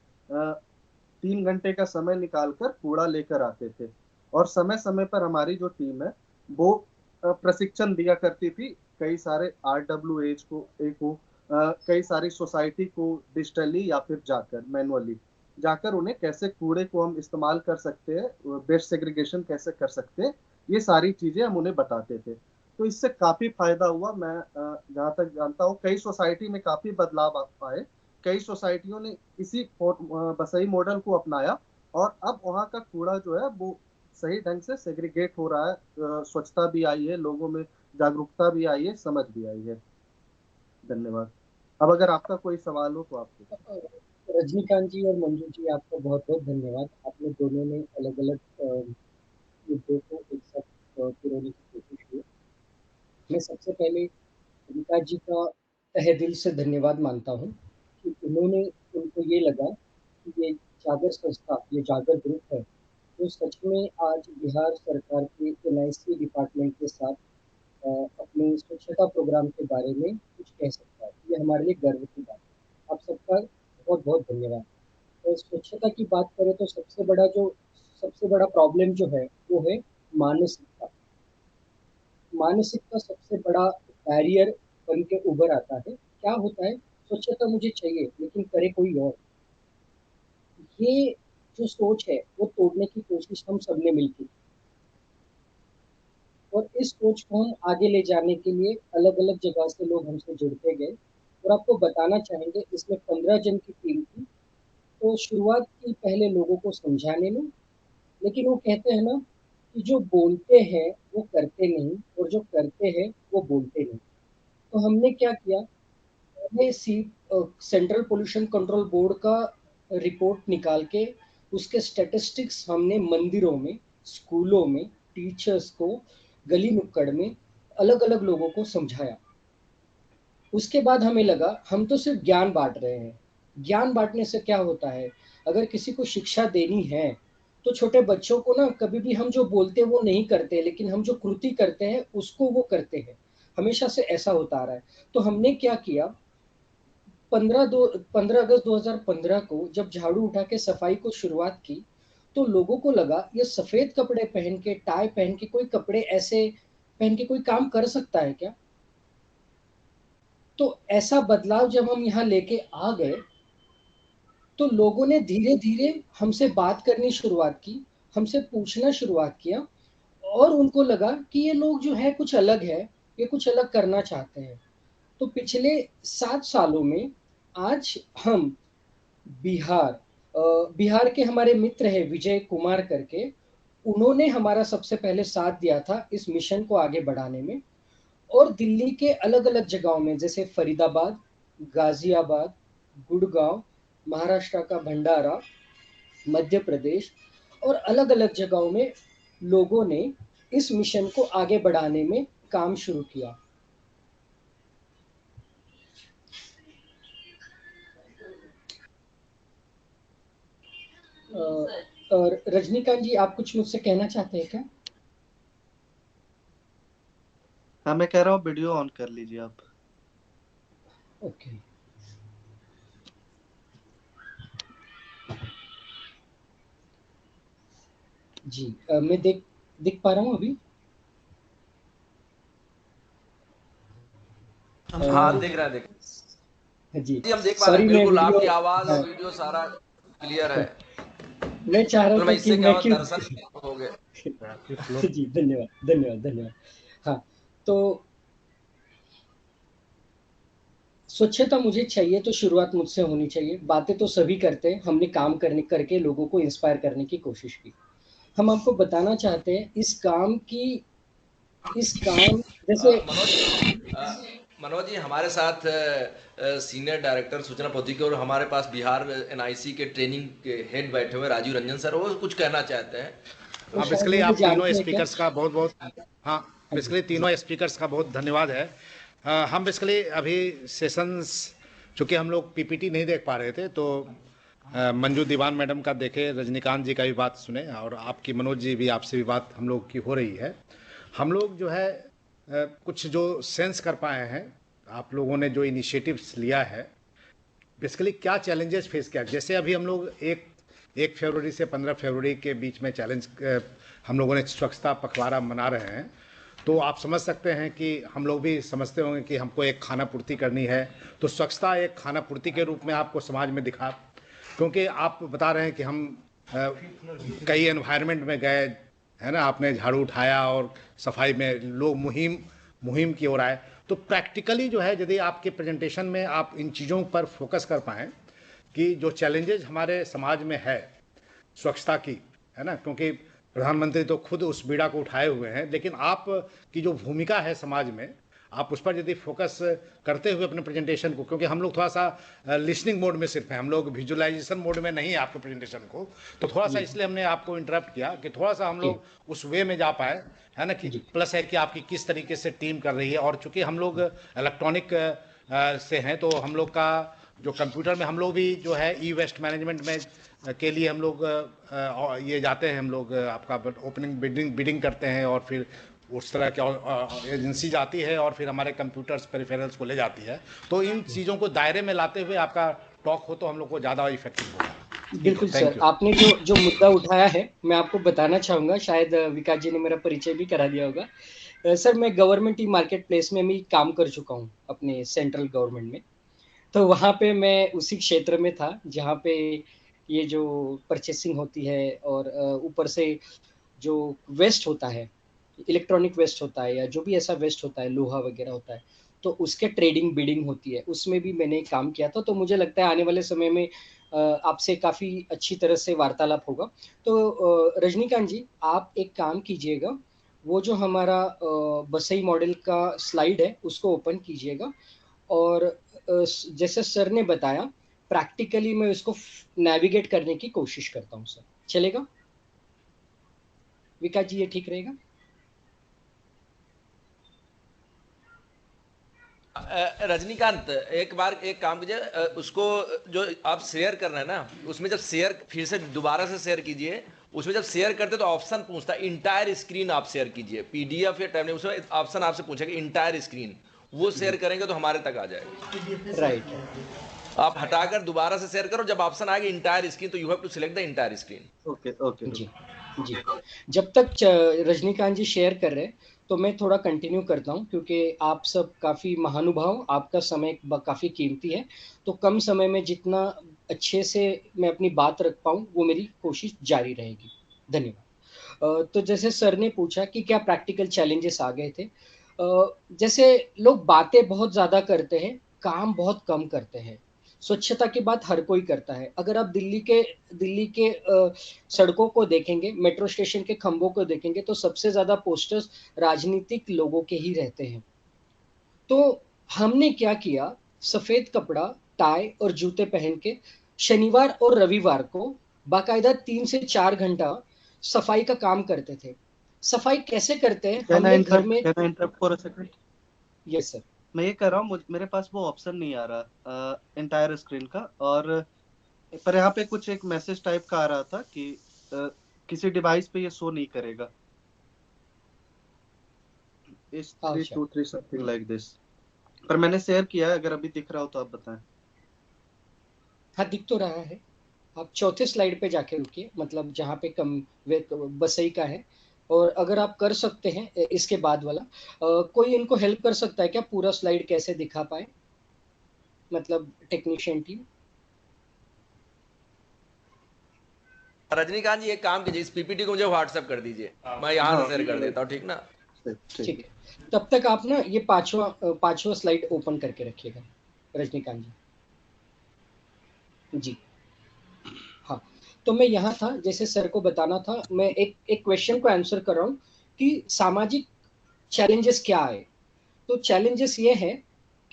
3 घंटे का समय निकालकर कूड़ा लेकर आते थे। और समय समय पर हमारी जो टीम है वो प्रशिक्षण दिया करती थी कई सारे RWH को कई सारी सोसाइटी को डिजिटली या फिर जाकर मैनुअली जाकर उन्हें कैसे कूड़े को हम इस्तेमाल कर सकते हैं, वेस्ट सेग्रीगेशन कैसे कर सकते हैं, ये सारी चीजें हम उन्हें बताते थे। तो इससे काफी फायदा हुआ। मैं जहाँ तक जानता हूँ कई सोसाइटी में काफी बदलाव आ पाए, कई सोसाइटियों ने इसी बसई मॉडल को अपनाया और अब वहाँ का कूड़ा जो है वो सही ढंग से सेग्रीगेट हो रहा है। स्वच्छता भी आई है, लोगों में जागरूकता भी आई है, समझ भी आई है। धन्यवाद। अब अगर आपका कोई सवाल हो तो आप रजनीकांत जी और मंजू जी, आपका बहुत बहुत धन्यवाद। आपने दोनों ने अलग अलग मुद्दों को एक साथ पिरोने की कोशिश की। मैं सबसे पहले रीता जी का तहे दिल से धन्यवाद मानता हूँ कि उनको ये लगा कि ये जागर संस्था, ये जागर ग्रुप है, तो सच में आज बिहार सरकार के NIC डिपार्टमेंट के साथ अपने स्वच्छता प्रोग्राम के बारे में कुछ कह सकता है। ये हमारे लिए गर्व की बात है। आप सबका बहुत बहुत धन्यवाद। तो स्वच्छता की बात करें तो सबसे बड़ा प्रॉब्लम जो है वो है मानसिकता। मानसिकता सबसे बड़ा बैरियर बन के उभर आता है। क्या होता है, स्वच्छता मुझे चाहिए लेकिन करे कोई और। ये जो सोच है वो तोड़ने की कोशिश हम सबने मिलकर, और इस सोच को हम आगे ले जाने के लिए अलग अलग जगह से लोग हमसे जुड़ते गए। और आपको बताना चाहेंगे, इसमें 15 जन की टीम थी। तो शुरुआत की पहले लोगों को समझाने में, लेकिन वो कहते हैं ना कि जो बोलते हैं वो करते नहीं, और जो करते हैं वो बोलते नहीं। तो हमने क्या किया, हमने सेंट्रल पोल्यूशन कंट्रोल बोर्ड का रिपोर्ट निकाल के उसके स्टैटिस्टिक्स हमने मंदिरों में, स्कूलों में, टीचर्स को, गली नुक्कड़ में अलग अलग लोगों को समझाया। उसके बाद हमें लगा हम तो सिर्फ ज्ञान बांट रहे हैं। ज्ञान बांटने से क्या होता है, अगर किसी को शिक्षा देनी है तो छोटे बच्चों को ना कभी भी हम जो बोलते हैं वो नहीं करते, लेकिन हम जो कृति करते हैं उसको वो करते हैं। हमेशा से ऐसा होता आ रहा है। तो हमने क्या किया, 15 अगस्त 2015 को जब झाड़ू उठा के सफाई को शुरुआत की, तो लोगों को लगा ये सफेद कपड़े पहन के, टाई पहन के, कोई कपड़े ऐसे पहन के कोई काम कर सकता है क्या। तो ऐसा बदलाव जब हम यहाँ लेके आ गए तो लोगों ने धीरे धीरे हमसे बात करनी शुरुआत की, हमसे पूछना शुरुआत किया, और उनको लगा कि ये लोग जो है कुछ अलग है, ये कुछ अलग करना चाहते हैं। तो पिछले 7 सालों में आज हम बिहार के हमारे मित्र हैं विजय कुमार करके, उन्होंने हमारा सबसे पहले साथ दिया था इस मिशन को आगे बढ़ाने में। और दिल्ली के अलग अलग जगहों में जैसे फरीदाबाद, गाजियाबाद, गुड़गांव, महाराष्ट्र का भंडारा, मध्य प्रदेश और अलग अलग जगहों में लोगों ने इस मिशन को आगे बढ़ाने में काम शुरू किया। और रजनीकांत जी, आप कुछ मुझसे कहना चाहते हैं क्या? हाँ, मैं कह रहा हूँ वीडियो ऑन कर लीजिए आप। ओके। जी, मैं दिख पा रहा हूँ अभी। हाँ, दिख रहा है जी, हम देख पा रहे हैं, मैं बिल्कुल वीडियो, आपकी आवाज और वीडियो सारा क्लियर है। मैं चाह रहा तो था मैं कि इससे क्या मैं हुआ, क्यों दर्शन हो गए। जी, धन्यवाद। हाँ, तो स्वच्छता मुझे चाहिए तो शुरुआत मुझसे होनी चाहिए। बातें तो सभी करते हैं, हमने काम करके लोगों को इंस्पायर करने की कोशिश की। हम आपको बताना चाहते हैं इस काम जैसे मनोज जी हमारे साथ सीनियर डायरेक्टर सूचना प्रौद्योगिकी और हमारे पास बिहार एनआईसी के ट्रेनिंग के हेड बैठे हुए राजीव रंजन सर, वो कुछ कहना चाहते हैं। वो हाँ, शायद बेसिकली मुझे आप तीनों जानते हैं क्या? स्पीकर्स का बहुत बहुत हाँ, बेसिकली तीनों स्पीकर्स का बहुत धन्यवाद है। हम बेसिकली अभी सेशंस, चूँकि हम लोग पीपीटी नहीं देख पा रहे थे, तो मंजू दीवान मैडम का देखे, रजनीकांत जी का भी बात सुने, और आपकी मनोज जी भी, आपसे भी बात हम लोग की हो रही है। हम लोग जो है कुछ जो सेंस कर पाए हैं, आप लोगों ने जो इनिशिएटिव्स लिया है, बेसिकली क्या चैलेंजेस फेस किया। जैसे अभी हम लोग एक फरवरी से 15 फरवरी के बीच में हम लोगों ने स्वच्छता पखवाड़ा मना रहे हैं, तो आप समझ सकते हैं कि हम लोग भी समझते होंगे कि हमको एक खाना पूर्ति करनी है, तो स्वच्छता एक खाना पूर्ति के रूप में आपको समाज में दिखा। क्योंकि आप बता रहे हैं कि हम कई एनवायरनमेंट में गए, है ना, आपने झाड़ू उठाया और सफाई में लोग मुहिम की ओर आए। तो प्रैक्टिकली जो है, यदि आपके प्रेजेंटेशन में आप इन चीज़ों पर फोकस कर पाएँ कि जो चैलेंजेस हमारे समाज में है स्वच्छता की, है ना, क्योंकि प्रधानमंत्री तो खुद उस बीड़ा को उठाए हुए हैं, लेकिन आप की जो भूमिका है समाज में, आप उस पर यदि फोकस करते हुए अपने प्रेजेंटेशन को, क्योंकि हम लोग थोड़ा सा लिसनिंग मोड में सिर्फ हैं, हम लोग विजुअलाइजेशन मोड में नहीं है आपके प्रेजेंटेशन को, तो थोड़ा सा इसलिए हमने आपको इंटरप्ट किया कि थोड़ा सा हम लोग उस वे में जा पाए, है ना। कि प्लस है कि आपकी किस तरीके से टीम कर रही है, और चूंकि हम लोग इलेक्ट्रॉनिक से हैं, तो हम लोग का जो कंप्यूटर में हम लोग भी जो है ई वेस्ट मैनेजमेंट में के लिए हम लोग ये जाते हैं, हम लोग आपका ओपनिंग बिडिंग करते हैं, और फिर उस तरह की एजेंसी जाती है और फिर हमारे कंप्यूटर्स पेरिफेरल्स को ले जाती है। तो इन चीज़ों को दायरे में लाते हुए आपका टॉक हो तो हम लोग को ज़्यादा इफेक्टिव होगा। बिल्कुल सर, आपने जो मुद्दा उठाया है, मैं आपको बताना चाहूँगा, शायद विकास जी ने मेरा परिचय भी करा दिया होगा। सर, मैं गवर्नमेंट ई मार्केट प्लेस में भी काम कर चुका हूँ अपने सेंट्रल गवर्नमेंट में। तो वहाँ पे मैं उसी क्षेत्र में था जहाँ पे ये जो परचेसिंग होती है और ऊपर से जो वेस्ट होता है, इलेक्ट्रॉनिक वेस्ट होता है या जो भी ऐसा वेस्ट होता है, लोहा वगैरह होता है, तो उसके ट्रेडिंग बिडिंग होती है, उसमें भी मैंने काम किया था। तो मुझे लगता है आने वाले समय में आपसे काफ़ी अच्छी तरह से वार्तालाप होगा। तो रजनीकांत जी, आप एक काम कीजिएगा, वो जो हमारा बसई मॉडल का स्लाइड है उसको ओपन कीजिएगा, और जैसे सर ने बताया, प्रैक्टिकली मैं उसको नेविगेट करने की कोशिश करता हूँ सर। चलेगा विकास जी, ये ठीक रहेगा? रजनीकांत, एक बार एक काम कीजिए, उसको जो आप शेयर कर रहे हैं ना, उसमें जब शेयर फिर से दोबारा से शेयर कीजिए, उसमें जब शेयर करते तो ऑप्शन पूछता है इंटायर स्क्रीन आप शेयर कीजिए, पीडीएफ या टैब, उसमें ऑप्शन आपसे पूछेगा इंटायर स्क्रीन, वो शेयर करेंगे तो हमारे तक आ जाएगा। राइट। आप हटाकर दोबारा से शेयर करो, जब ऑप्शन आएगा इंटायर स्क्रीन तो you have to select the entire screen. Okay जी जी। जब तक रजनीकांत जी शेयर कर रहे हैं, तो मैं थोड़ा कंटिन्यू करता हूँ, क्योंकि आप सब काफ़ी महानुभाव, आपका समय काफ़ी कीमती है, तो कम समय में जितना अच्छे से मैं अपनी बात रख पाऊँ, वो मेरी कोशिश जारी रहेगी। धन्यवाद। तो जैसे सर ने पूछा कि क्या प्रैक्टिकल चैलेंजेस आ गए थे, जैसे लोग बातें बहुत ज़्यादा करते हैं, काम बहुत कम करते हैं। स्वच्छता की बात हर कोई करता है। अगर आप दिल्ली के सड़कों को देखेंगे, मेट्रो स्टेशन के खंभों को देखेंगे, तो सबसे ज़्यादा पोस्टर्स राजनीतिक लोगों के ही रहते हैं। तो हमने क्या किया, सफ़ेद कपड़ा, टाई और जूते पहन के शनिवार और रविवार को बाकायदा 3 से 4 घंटा सफाई का काम करते थे। सफाई कैसे करते हैं? हमने घर में interrupt for a second. Yes sir. मैं ये कर रहा हूँ, मेरे पास वो ऑप्शन नहीं आ रहा एंटायर स्क्रीन का, और पर यहाँ पे कुछ एक मैसेज टाइप का आ रहा था कि किसी डिवाइस पे ये शो नहीं करेगा। इस 323 समथिंग लाइक दिस, पर मैंने शेयर किया है, अगर अभी दिख रहा हो तो आप बताएं। हाँ, दिख तो रहा है। आप चौथे स्लाइड पे जाके रुकिए, मतलब जहाँ पे बसई का है, और अगर आप कर सकते हैं इसके बाद वाला, कोई इनको हेल्प कर सकता है क्या, पूरा स्लाइड कैसे दिखा पाए, मतलब टेक्नीशियन टीम? रजनीकांत जी, एक काम कीजिए, इस पीपीटी को मुझे व्हाट्सएप कर दीजिए, मैं यहाँ से शेयर कर देता हूँ, ठीक ना? ठीक है, तब तक आप ना ये पांचवा स्लाइड ओपन करके रखिएगा। रजनीकांत जी। हाँ, तो मैं यहाँ था, जैसे सर को बताना था, मैं एक क्वेश्चन को आंसर कर रहा हूँ कि सामाजिक चैलेंजेस क्या है। तो चैलेंजेस ये है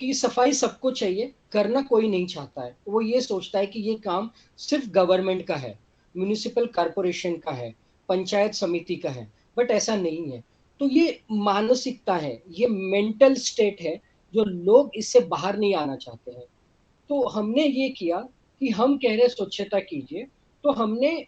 कि सफाई सबको चाहिए, करना कोई नहीं चाहता है। वो ये सोचता है कि ये काम सिर्फ गवर्नमेंट का है, म्युनिसिपल कॉरपोरेशन का है, पंचायत समिति का है, बट ऐसा नहीं है। तो ये मानसिकता है, ये मेंटल स्टेट है, जो लोग इससे बाहर नहीं आना चाहते हैं। तो हमने ये किया कि हम कह रहे स्वच्छता कीजिए, तो हमने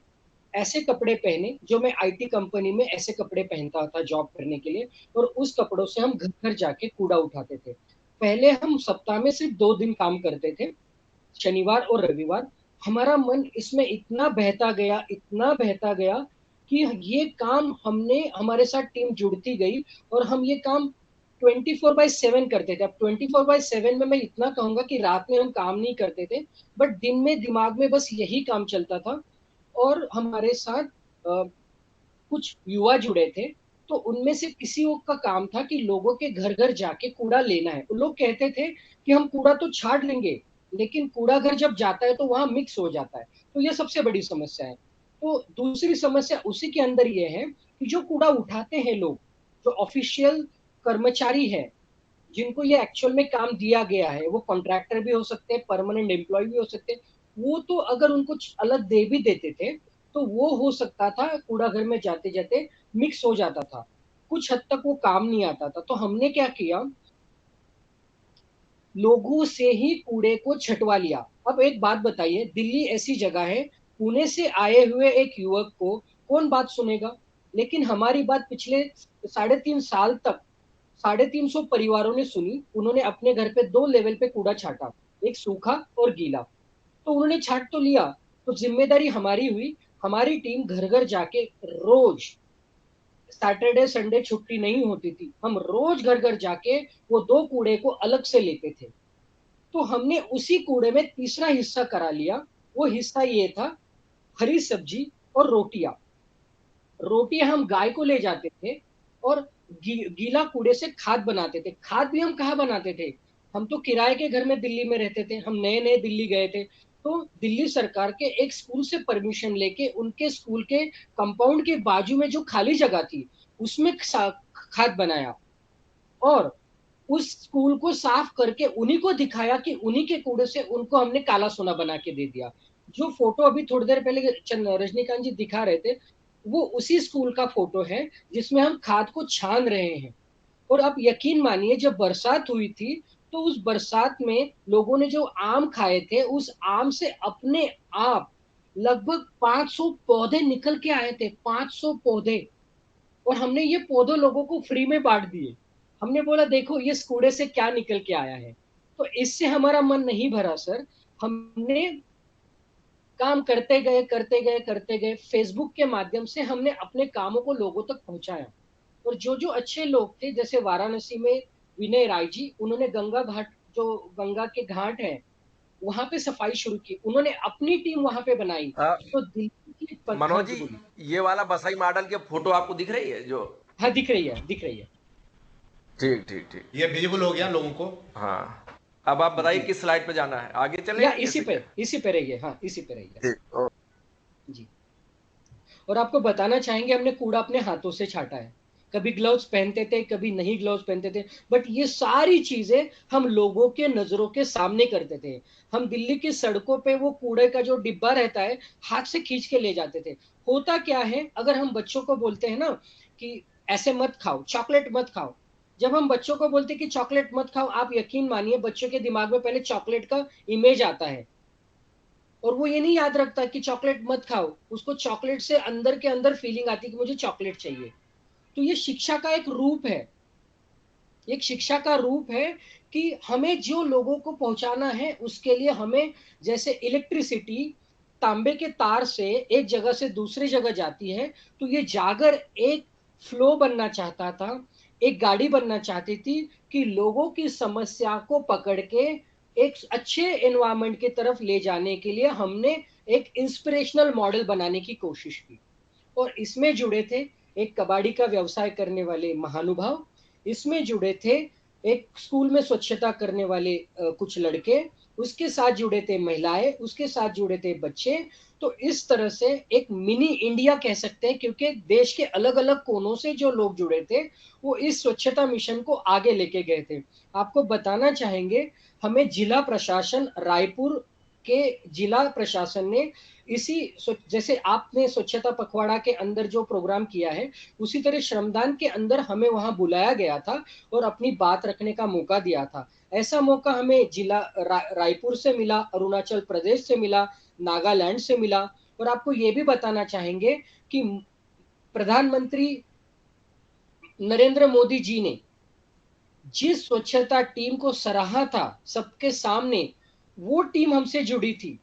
ऐसे कपड़े पहने, जो मैं आईटी कंपनी में ऐसे कपड़े पहनता था जॉब करने के लिए, और उस कपड़ों से हम घर घर जाके कूड़ा उठाते थे। पहले हम सप्ताह में सिर्फ 2 दिन काम करते थे, शनिवार और रविवार। हमारा मन इसमें इतना बहता गया, इतना बहता गया कि ये काम हमने, हमारे साथ टीम जुड़ती गई और हम ये काम 24/7 करते थे। अब 24/7 में मैं इतना कहूंगा कि रात में हम काम नहीं करते थे, बट दिन में दिमाग में बस यही काम चलता था। और हमारे साथ कुछ युवा जुड़े थे, तो उनमें से किसी का काम था कि लोगों के घर घर जाके कूड़ा लेना है। लोग कहते थे कि हम कूड़ा तो छाट लेंगे, लेकिन कूड़ा घर जब जाता है तो वहां मिक्स हो जाता है। तो ये सबसे बड़ी समस्या है। तो दूसरी समस्या उसी के अंदर ये है कि जो कूड़ा उठाते हैं लोग, जो ऑफिशियल कर्मचारी है, जिनको ये एक्चुअल में काम दिया गया है, वो कॉन्ट्रैक्टर भी हो सकते हैं, परमानेंट एम्प्लॉय भी हो सकते हैं, वो तो अगर उनको अलग दे भी देते थे तो वो हो सकता था कूड़ा घर में जाते जाते मिक्स हो जाता था, कुछ हद तक वो काम नहीं आता था। तो हमने क्या किया, लोगों से ही कूड़े को छटवा लिया। अब एक बात बताइए, दिल्ली ऐसी जगह है, पुणे से आए हुए एक युवक को कौन बात सुनेगा? लेकिन हमारी बात पिछले 3.5 साल तक 350 परिवारों ने सुनी। उन्होंने अपने घर पे 2 लेवल पे कूड़ा छाटा, एक सूखा और गीला। तो उन्होंने छाट तो लिया, तो जिम्मेदारी हमारी हुई। हमारी टीम घर घर जाके रोज, सैटरडे संडे छुट्टी नहीं होती थी, हम रोज घर घर जाके वो 2 कूड़े को अलग से लेते थे। तो हमने उसी कूड़े में तीसरा हिस्सा करा लिया। वो हिस्सा ये था, हरी सब्जी और रोटियां। रोटियां हम गाय को ले जाते थे और गीला कूड़े से खाद बनाते थे। खाद भी हम कहाँ बनाते थे, हम तो किराए के घर में दिल्ली में रहते थे, हम नए नए दिल्ली गए थे। तो दिल्ली सरकार के एक स्कूल से परमिशन लेके उनके स्कूल के कंपाउंड के बाजू में जो खाली जगह थी, उसमें खाद बनाया और उस स्कूल को साफ करके उन्हीं को दिखाया कि उन्हीं के कूड़े से उनको हमने काला सोना बना के दे दिया। जो फोटो अभी थोड़ी देर पहले रजनीकांत जी दिखा रहे थे, वो उसी स्कूल का फोटो है जिसमें हम खाद को छान रहे हैं। और आप यकीन मानिए, जब बरसात हुई थी तो उस बरसात में लोगों ने जो आम खाए थे, उस आम से अपने आप लगभग 500 पौधे निकल के आए थे, 500 पौधे। और हमने ये पौधे लोगों को फ्री में बांट दिए। हमने बोला देखो ये कूड़े से क्या निकल के आया है। तो इससे हमारा मन नहीं भरा सर, हमने काम करते गए करते गए करते गए, फेसबुक के माध्यम से हमने अपने कामों को लोगों तक पहुंचाया। और जो जो अच्छे लोग थे, जैसे वाराणसी में विनय राय जी, उन्होंने गंगा घाट, जो गंगा के घाट है, वहां पे सफाई शुरू की, उन्होंने अपनी टीम वहां पे बनाई। तो दिल्ली की मनोज जी, ये वाला बसाई मॉडल के फोटो आपको दिख रही है जो? हाँ दिख रही है, दिख रही है। ठीक ठीक ठीक, ये विजिबल हो गया लोगों को। हाँ, अब आप बताइए किस स्लाइड पे जाना है, आगे चले या इसी पे रहिए। हाँ इसी पे रहिए जी। और आपको बताना चाहेंगे, हमने कूड़ा अपने हाथों से छाटा है। कभी ग्लव्स पहनते थे, कभी नहीं ग्लव्स पहनते थे, बट ये सारी चीजें हम लोगों के नजरों के सामने करते थे। हम दिल्ली की सड़कों पे वो कूड़े का जो डिब्बा रहता है, हाथ से खींच के ले जाते थे। होता क्या है, अगर हम बच्चों को बोलते हैं ना कि ऐसे मत खाओ, चॉकलेट मत खाओ, जब हम बच्चों को बोलते हैं कि चॉकलेट मत खाओ, आप यकीन मानिए बच्चों के दिमाग में पहले चॉकलेट का इमेज आता है और वो ये नहीं याद रखता कि चॉकलेट मत खाओ। उसको चॉकलेट से अंदर के अंदर फीलिंग आती है कि मुझे चॉकलेट चाहिए। तो ये शिक्षा का एक रूप है, एक शिक्षा का रूप है कि हमें जो लोगों को पहुंचाना है उसके लिए हमें, जैसे इलेक्ट्रिसिटी तांबे के तार से एक जगह से दूसरी जगह जाती है, तो ये जागर एक फ्लो बनना चाहता था, एक गाड़ी बनना चाहती थी कि लोगों की समस्या को पकड़ के एक अच्छे एनवायरनमेंट की तरफ ले जाने के लिए हमने एक इंस्पिरेशनल मॉडल बनाने की कोशिश की। और इसमें जुड़े थे एक कबाड़ी का व्यवसाय करने वाले महानुभाव, इसमें जुड़े थे एक स्कूल में स्वच्छता करने वाले कुछ लड़के, उसके साथ जुड़े थे महिलाएं, उसके साथ जुड़े थे बच्चे। तो इस तरह से एक मिनी इंडिया कह सकते हैं, क्योंकि देश के अलग अलग कोनों से जो लोग जुड़े थे वो इस स्वच्छता मिशन को आगे लेके गए थे। आपको बताना चाहेंगे, हमें जिला प्रशासन रायपुर के जिला प्रशासन ने इसी जैसे आपने स्वच्छता पखवाड़ा के अंदर जो प्रोग्राम किया है, उसी तरह श्रमदान के अंदर हमें वहां बुलाया गया था और अपनी बात रखने का मौका दिया था। ऐसा मौका हमें जिला रायपुर से मिला, अरुणाचल प्रदेश से मिला, नागालैंड से मिला। और आपको ये भी बताना चाहेंगे कि प्रधानमंत्री नरेंद्र मोदी जी ने जिस स्वच्छता टीम को सराहा था सबके सामने, वो टीम हमसे जुड़ी थी।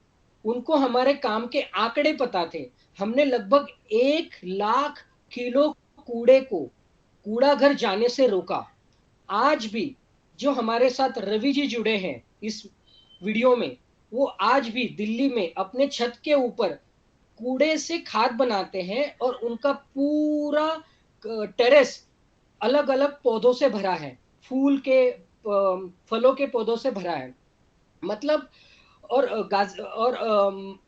उनको हमारे काम के आंकड़े पता थे। हमने लगभग 1 लाख किलो कूड़े को कूड़ा घर जाने से रोका। आज भी जो हमारे साथ रवि जी जुड़े हैं इस वीडियो में, वो आज भी दिल्ली में अपने छत के ऊपर कूड़े से खाद बनाते हैं और उनका पूरा टेरेस अलग अलग पौधों से भरा है, फूल के फलों के पौधों से भरा है। मतलब और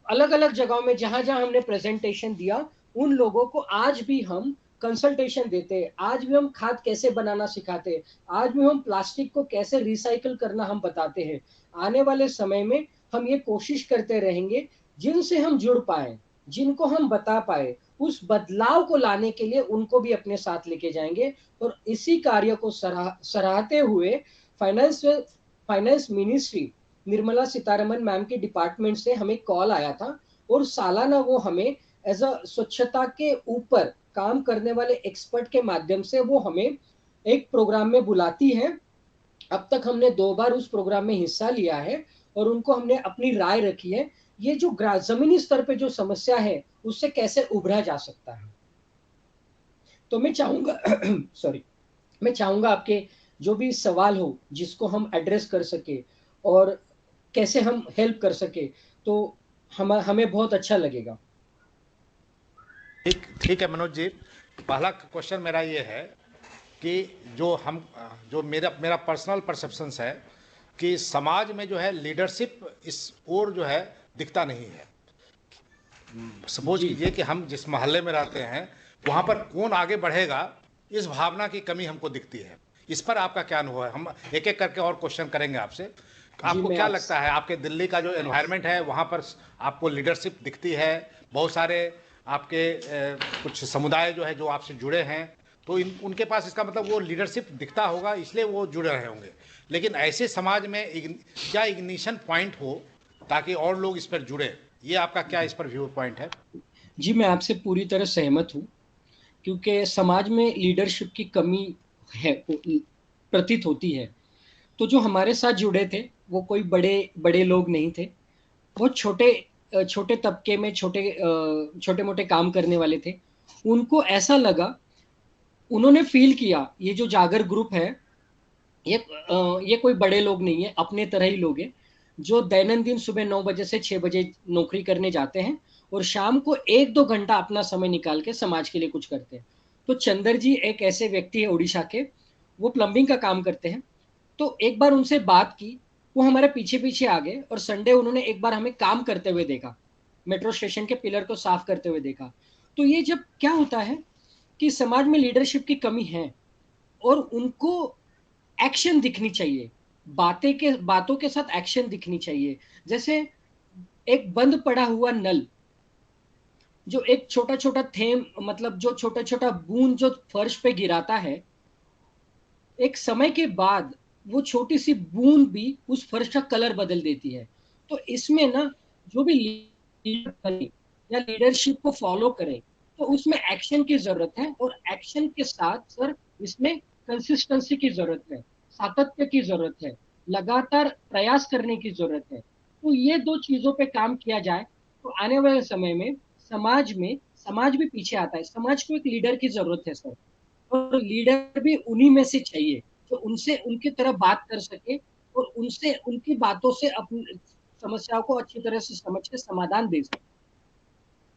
अलग अलग जगहों में जहां जहां हमने प्रेजेंटेशन दिया, उन लोगों को आज भी हम कंसल्टेशन देते हैं, आज भी हम खाद कैसे बनाना सिखाते हैं, आज भी हम प्लास्टिक को कैसे रिसाइकल करना हम बताते हैं। आने वाले समय में हम ये कोशिश करते रहेंगे, जिनसे हम जुड़ पाए, जिनको हम बता पाए, उस बदलाव को लाने के लिए उनको भी अपने साथ लेके जाएंगे। और इसी कार्य को सराहते हुए finance ministry Nirmala Sitharaman ma'am के डिपार्टमेंट से हमें कॉल आया था और सालाना वो हमें एज अ स्वच्छता के ऊपर काम करने वाले एक्सपर्ट के माध्यम से वो हमें एक प्रोग्राम में बुलाती है। अब तक हमने 2 बार उस प्रोग्राम में हिस्सा लिया है और उनको हमने अपनी राय रखी है, ये जो जमीनी स्तर पे जो समस्या है उससे कैसे उभरा जा सकता है। तो मैं चाहूंगा सॉरी, मैं चाहूंगा आपके जो भी सवाल हो जिसको हम एड्रेस कर सके और कैसे हम हेल्प कर सके, तो हमें बहुत अच्छा लगेगा। ठीक है मनोज जी, पहला क्वेश्चन मेरा ये है कि जो मेरा पर्सनल परसेप्शंस है कि समाज में जो है लीडरशिप इस ओर जो है दिखता नहीं है। सपोज कीजिए कि हम जिस मोहल्ले में रहते हैं वहाँ पर कौन आगे बढ़ेगा, इस भावना की कमी हमको दिखती है। इस पर आपका क्या अनुभव है? हम एक एक करके और क्वेश्चन करेंगे आपसे। आपको क्या लगता है, आपके दिल्ली का जो एनवायरनमेंट है वहाँ पर आपको लीडरशिप दिखती है? बहुत सारे आपके कुछ समुदाय जो है जो आपसे जुड़े हैं, तो उनके पास इसका मतलब वो लीडरशिप दिखता होगा, इसलिए वो जुड़े रहे होंगे। लेकिन ऐसे समाज में क्या इग्निशन पॉइंट हो ताकि और लोग इस पर जुड़े, ये आपका क्या इस पर व्यू पॉइंट है? जी, मैं आपसे पूरी तरह सहमत हूँ, क्योंकि समाज में लीडरशिप की कमी है, प्रतीत होती है। तो जो हमारे साथ जुड़े थे वो कोई बड़े लोग नहीं थे, बहुत छोटे तबके में छोटे मोटे काम करने वाले थे। उनको ऐसा लगा, उन्होंने फील किया ये जो जागर ग्रुप है ये कोई बड़े लोग नहीं है, अपने तरह ही लोग हैं जो दैनंदिन सुबह 9 बजे से 6 बजे नौकरी करने जाते हैं और शाम को 1-2 घंटा अपना समय निकाल के समाज के लिए कुछ करते हैं। तो चंदर जी एक ऐसे व्यक्ति है उड़ीसा के, वो प्लम्बिंग का काम करते हैं। तो एक बार उनसे बात की, वो हमारे पीछे पीछे आ गए और संडे उन्होंने एक बार हमें काम करते हुए देखा, मेट्रो स्टेशन के पिलर को साफ करते हुए देखा। तो ये जब क्या होता है कि समाज में लीडरशिप की कमी है और उनको एक्शन दिखनी चाहिए, बातों के साथ एक्शन दिखनी चाहिए। जैसे एक बंद पड़ा हुआ नल, जो एक छोटा छोटा थेम, मतलब जो छोटा छोटा बूंद जो फर्श पे गिराता है, एक समय के बाद वो छोटी सी बूंद भी उस फर्श का कलर बदल देती है। तो इसमें ना जो भी लीडर करें या लीडरशिप को फॉलो करें, तो उसमें एक्शन की जरूरत है और एक्शन के साथ सर इसमें कंसिस्टेंसी की जरूरत है, सातत्य की जरूरत है, लगातार प्रयास करने की जरूरत है। तो ये 2 चीजों पे काम किया जाए तो आने वाले समय में समाज भी पीछे आता है। समाज को एक लीडर की जरूरत है सर, और लीडर भी उन्हीं में से चाहिए जो उनसे उनकी तरह बात कर सके और उनसे उनकी बातों से अपनी समस्याओं को अच्छी तरह से समझ के समाधान दे सके।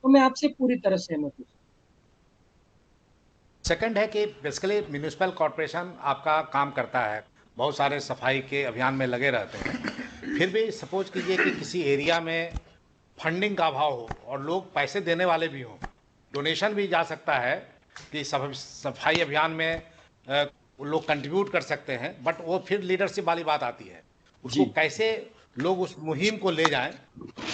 तो मैं आपसे पूरी तरह सहमत हूँ। सेकंड है कि बेसिकली म्यूनिसिपल कॉर्पोरेशन आपका काम करता है, बहुत सारे सफाई के अभियान में लगे रहते हैं। फिर भी सपोज कीजिए कि किसी एरिया में फंडिंग का अभाव हो और लोग पैसे देने वाले भी हों, डोनेशन भी जा सकता है कि सफाई अभियान में लोग कंट्रीब्यूट कर सकते हैं, बट वो फिर लीडरशिप वाली बात आती है, उसको कैसे लोग उस मुहिम को ले जाएं,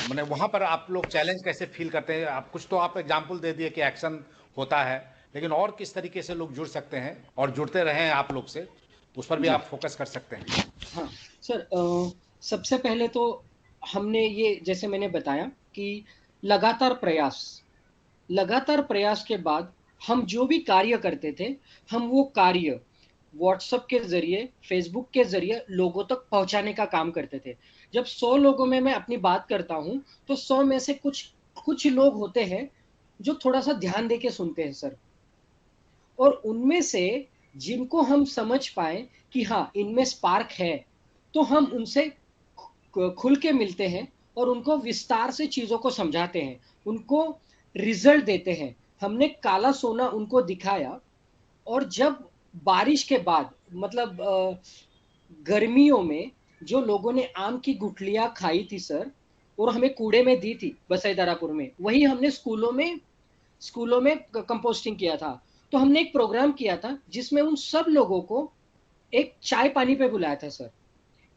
मैंने वहाँ पर आप लोग चैलेंज कैसे फील करते हैं? आप कुछ तो आप एग्जाम्पल दे दिए कि एक्शन होता है, लेकिन और किस तरीके से लोग जुड़ सकते हैं और जुड़ते रहे हैं आप लोग से, उस पर भी आप फोकस कर सकते हैं। हाँ सर, सबसे पहले तो हमने ये, जैसे मैंने बताया कि लगातार प्रयास के बाद हम जो भी कार्य करते थे, हम वो कार्य व्हाट्सएप के जरिए, फेसबुक के जरिए लोगों तक पहुंचाने का काम करते थे। जब 100 लोगों में मैं अपनी बात करता हूं, तो 100 में से कुछ लोग होते हैं जो थोड़ा सा ध्यान देके सुनते हैं सर, और उनमें से जिनको हम समझ पाए कि हाँ इनमें स्पार्क है, तो हम उनसे खुल के मिलते हैं और उनको विस्तार से चीजों को समझाते हैं, उनको रिजल्ट देते हैं। हमने काला सोना उनको दिखाया, और जब बारिश के बाद, मतलब गर्मियों में जो लोगों ने आम की गुठलियां खाई थी सर, और हमें कूड़े में दी थी बसई दारापुर में, वही हमने स्कूलों में कंपोस्टिंग किया था। तो हमने एक प्रोग्राम किया था जिसमें उन सब लोगों को एक चाय पानी पे बुलाया था सर।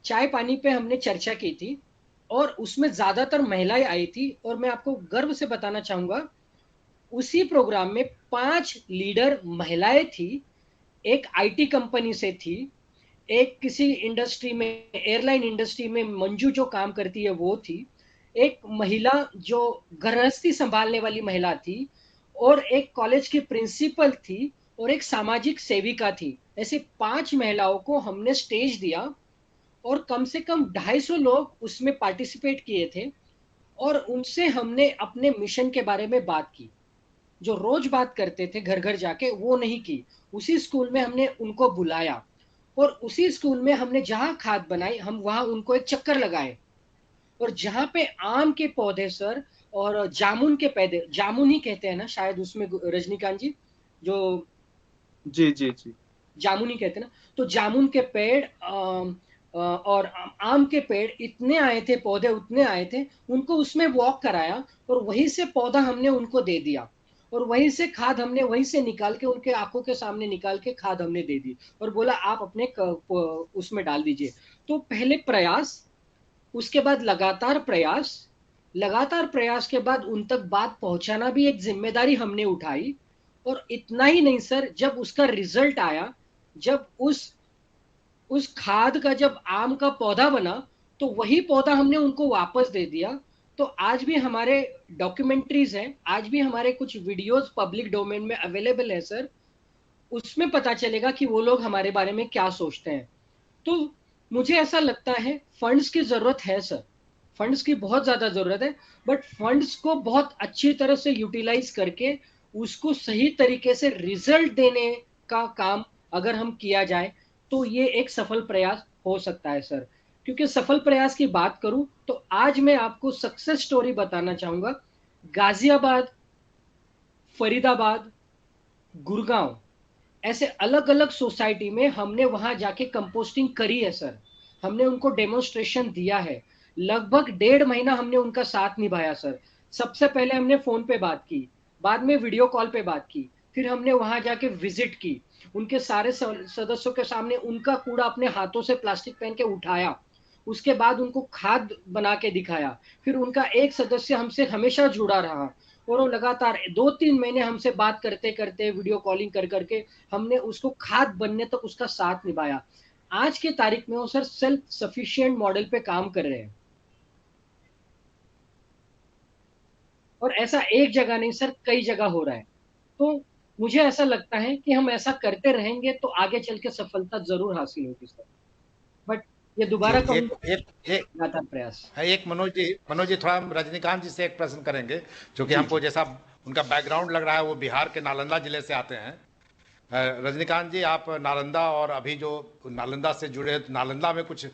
चाय पानी पे हमने चर्चा की थी, और उसमें ज्यादातर महिलाएं आई थी, और मैं आपको गर्व से बताना चाहूंगा, उसी प्रोग्राम में 5 लीडर महिलाएं थी। एक आईटी कंपनी से थी, एक किसी इंडस्ट्री में, एयरलाइन इंडस्ट्री में मंजू जो काम करती है वो थी, एक महिला जो गृहस्थी संभालने वाली महिला थी, और एक कॉलेज की प्रिंसिपल थी, और एक सामाजिक सेविका थी। ऐसे 5 महिलाओं को हमने स्टेज दिया, और कम से कम 250 लोग उसमें पार्टिसिपेट किए थे, और उनसे हमने अपने मिशन के बारे में बात की। जो रोज बात करते थे घर घर जाके, वो नहीं की। उसी स्कूल में हमने उनको बुलाया, और उसी स्कूल में हमने जहां खाद बनाई, हम वहां उनको एक चक्कर लगाए, और जहां पे आम के पौधे सर और जामुन के पौधे, जामुन ही कहते हैं ना शायद उसमें, रजनीकांत जी, जो जी जी जी जामुन ही कहते हैं ना, तो जामुन के पेड़ और आम के पेड़ इतने आए थे, पौधे उतने आए थे, उनको उसमें वॉक कराया, और वहीं से पौधा हमने उनको दे दिया, और वहीं से खाद हमने वहीं से निकाल के उनके आंखों के सामने निकाल के खाद हमने दे दी, और बोला आप अपने उसमें डाल दीजिए। तो पहले प्रयास, उसके बाद लगातार प्रयास के बाद उन तक बात पहुंचाना भी एक जिम्मेदारी हमने उठाई। और इतना ही नहीं सर, जब उसका रिजल्ट आया, जब उस खाद का जब आम का पौधा बना, तो वही पौधा हमने उनको वापस दे दिया। तो आज भी हमारे डॉक्यूमेंट्रीज हैं, आज भी हमारे कुछ वीडियोस पब्लिक डोमेन में अवेलेबल है सर, उसमें पता चलेगा कि वो लोग हमारे बारे में क्या सोचते हैं। तो मुझे ऐसा लगता है फंड्स की जरूरत है सर, फंड्स की बहुत ज्यादा जरूरत है, बट फंड्स को बहुत अच्छी तरह से यूटिलाइज करके उसको सही तरीके से रिजल्ट देने का काम अगर हम किया जाए, तो ये एक सफल प्रयास हो सकता है सर। क्योंकि सफल प्रयास की बात करूं, तो आज मैं आपको सक्सेस स्टोरी बताना चाहूंगा। गाजियाबाद, फरीदाबाद, गुड़गांव, ऐसे अलग अलग सोसाइटी में हमने वहां जाके कंपोस्टिंग करी है सर। हमने उनको डेमोन्स्ट्रेशन दिया है, लगभग 1.5 महीना हमने उनका साथ निभाया सर। सबसे पहले हमने फोन पे बात की, बाद में वीडियो कॉल पे बात की, फिर हमने वहां जाके विजिट की, उनके सारे सदस्यों के सामने उनका कूड़ा अपने हाथों से प्लास्टिक पहन के उठाया, उसके बाद उनको खाद बना के दिखाया। फिर उनका एक सदस्य हमसे हमेशा जुड़ा रहा, और वो लगातार 2-3 महीने हमसे बात करते करते, वीडियो कॉलिंग कर करके हमने उसको खाद बनने तक उसका साथ निभाया। आज की तारीख में वो सर सेल्फ सफिशिएंट मॉडल पे काम कर रहे हैं। और ऐसा एक जगह नहीं सर, कई जगह हो रहा है। तो मुझे ऐसा लगता है कि हम ऐसा करते रहेंगे तो आगे चल के सफलता जरूर हासिल होगी सर। बट ये दोबारा जी, लगातार प्रयास है। एक मनोज जी थोड़ा हम रजनीकांत जी से एक प्रश्न करेंगे, जो कि हमको जैसा उनका बैकग्राउंड लग रहा है, वो बिहार के नालंदा जिले से आते हैं। रजनीकांत जी, आप नालंदा, और अभी जो नालंदा से जुड़े, नालंदा में कुछ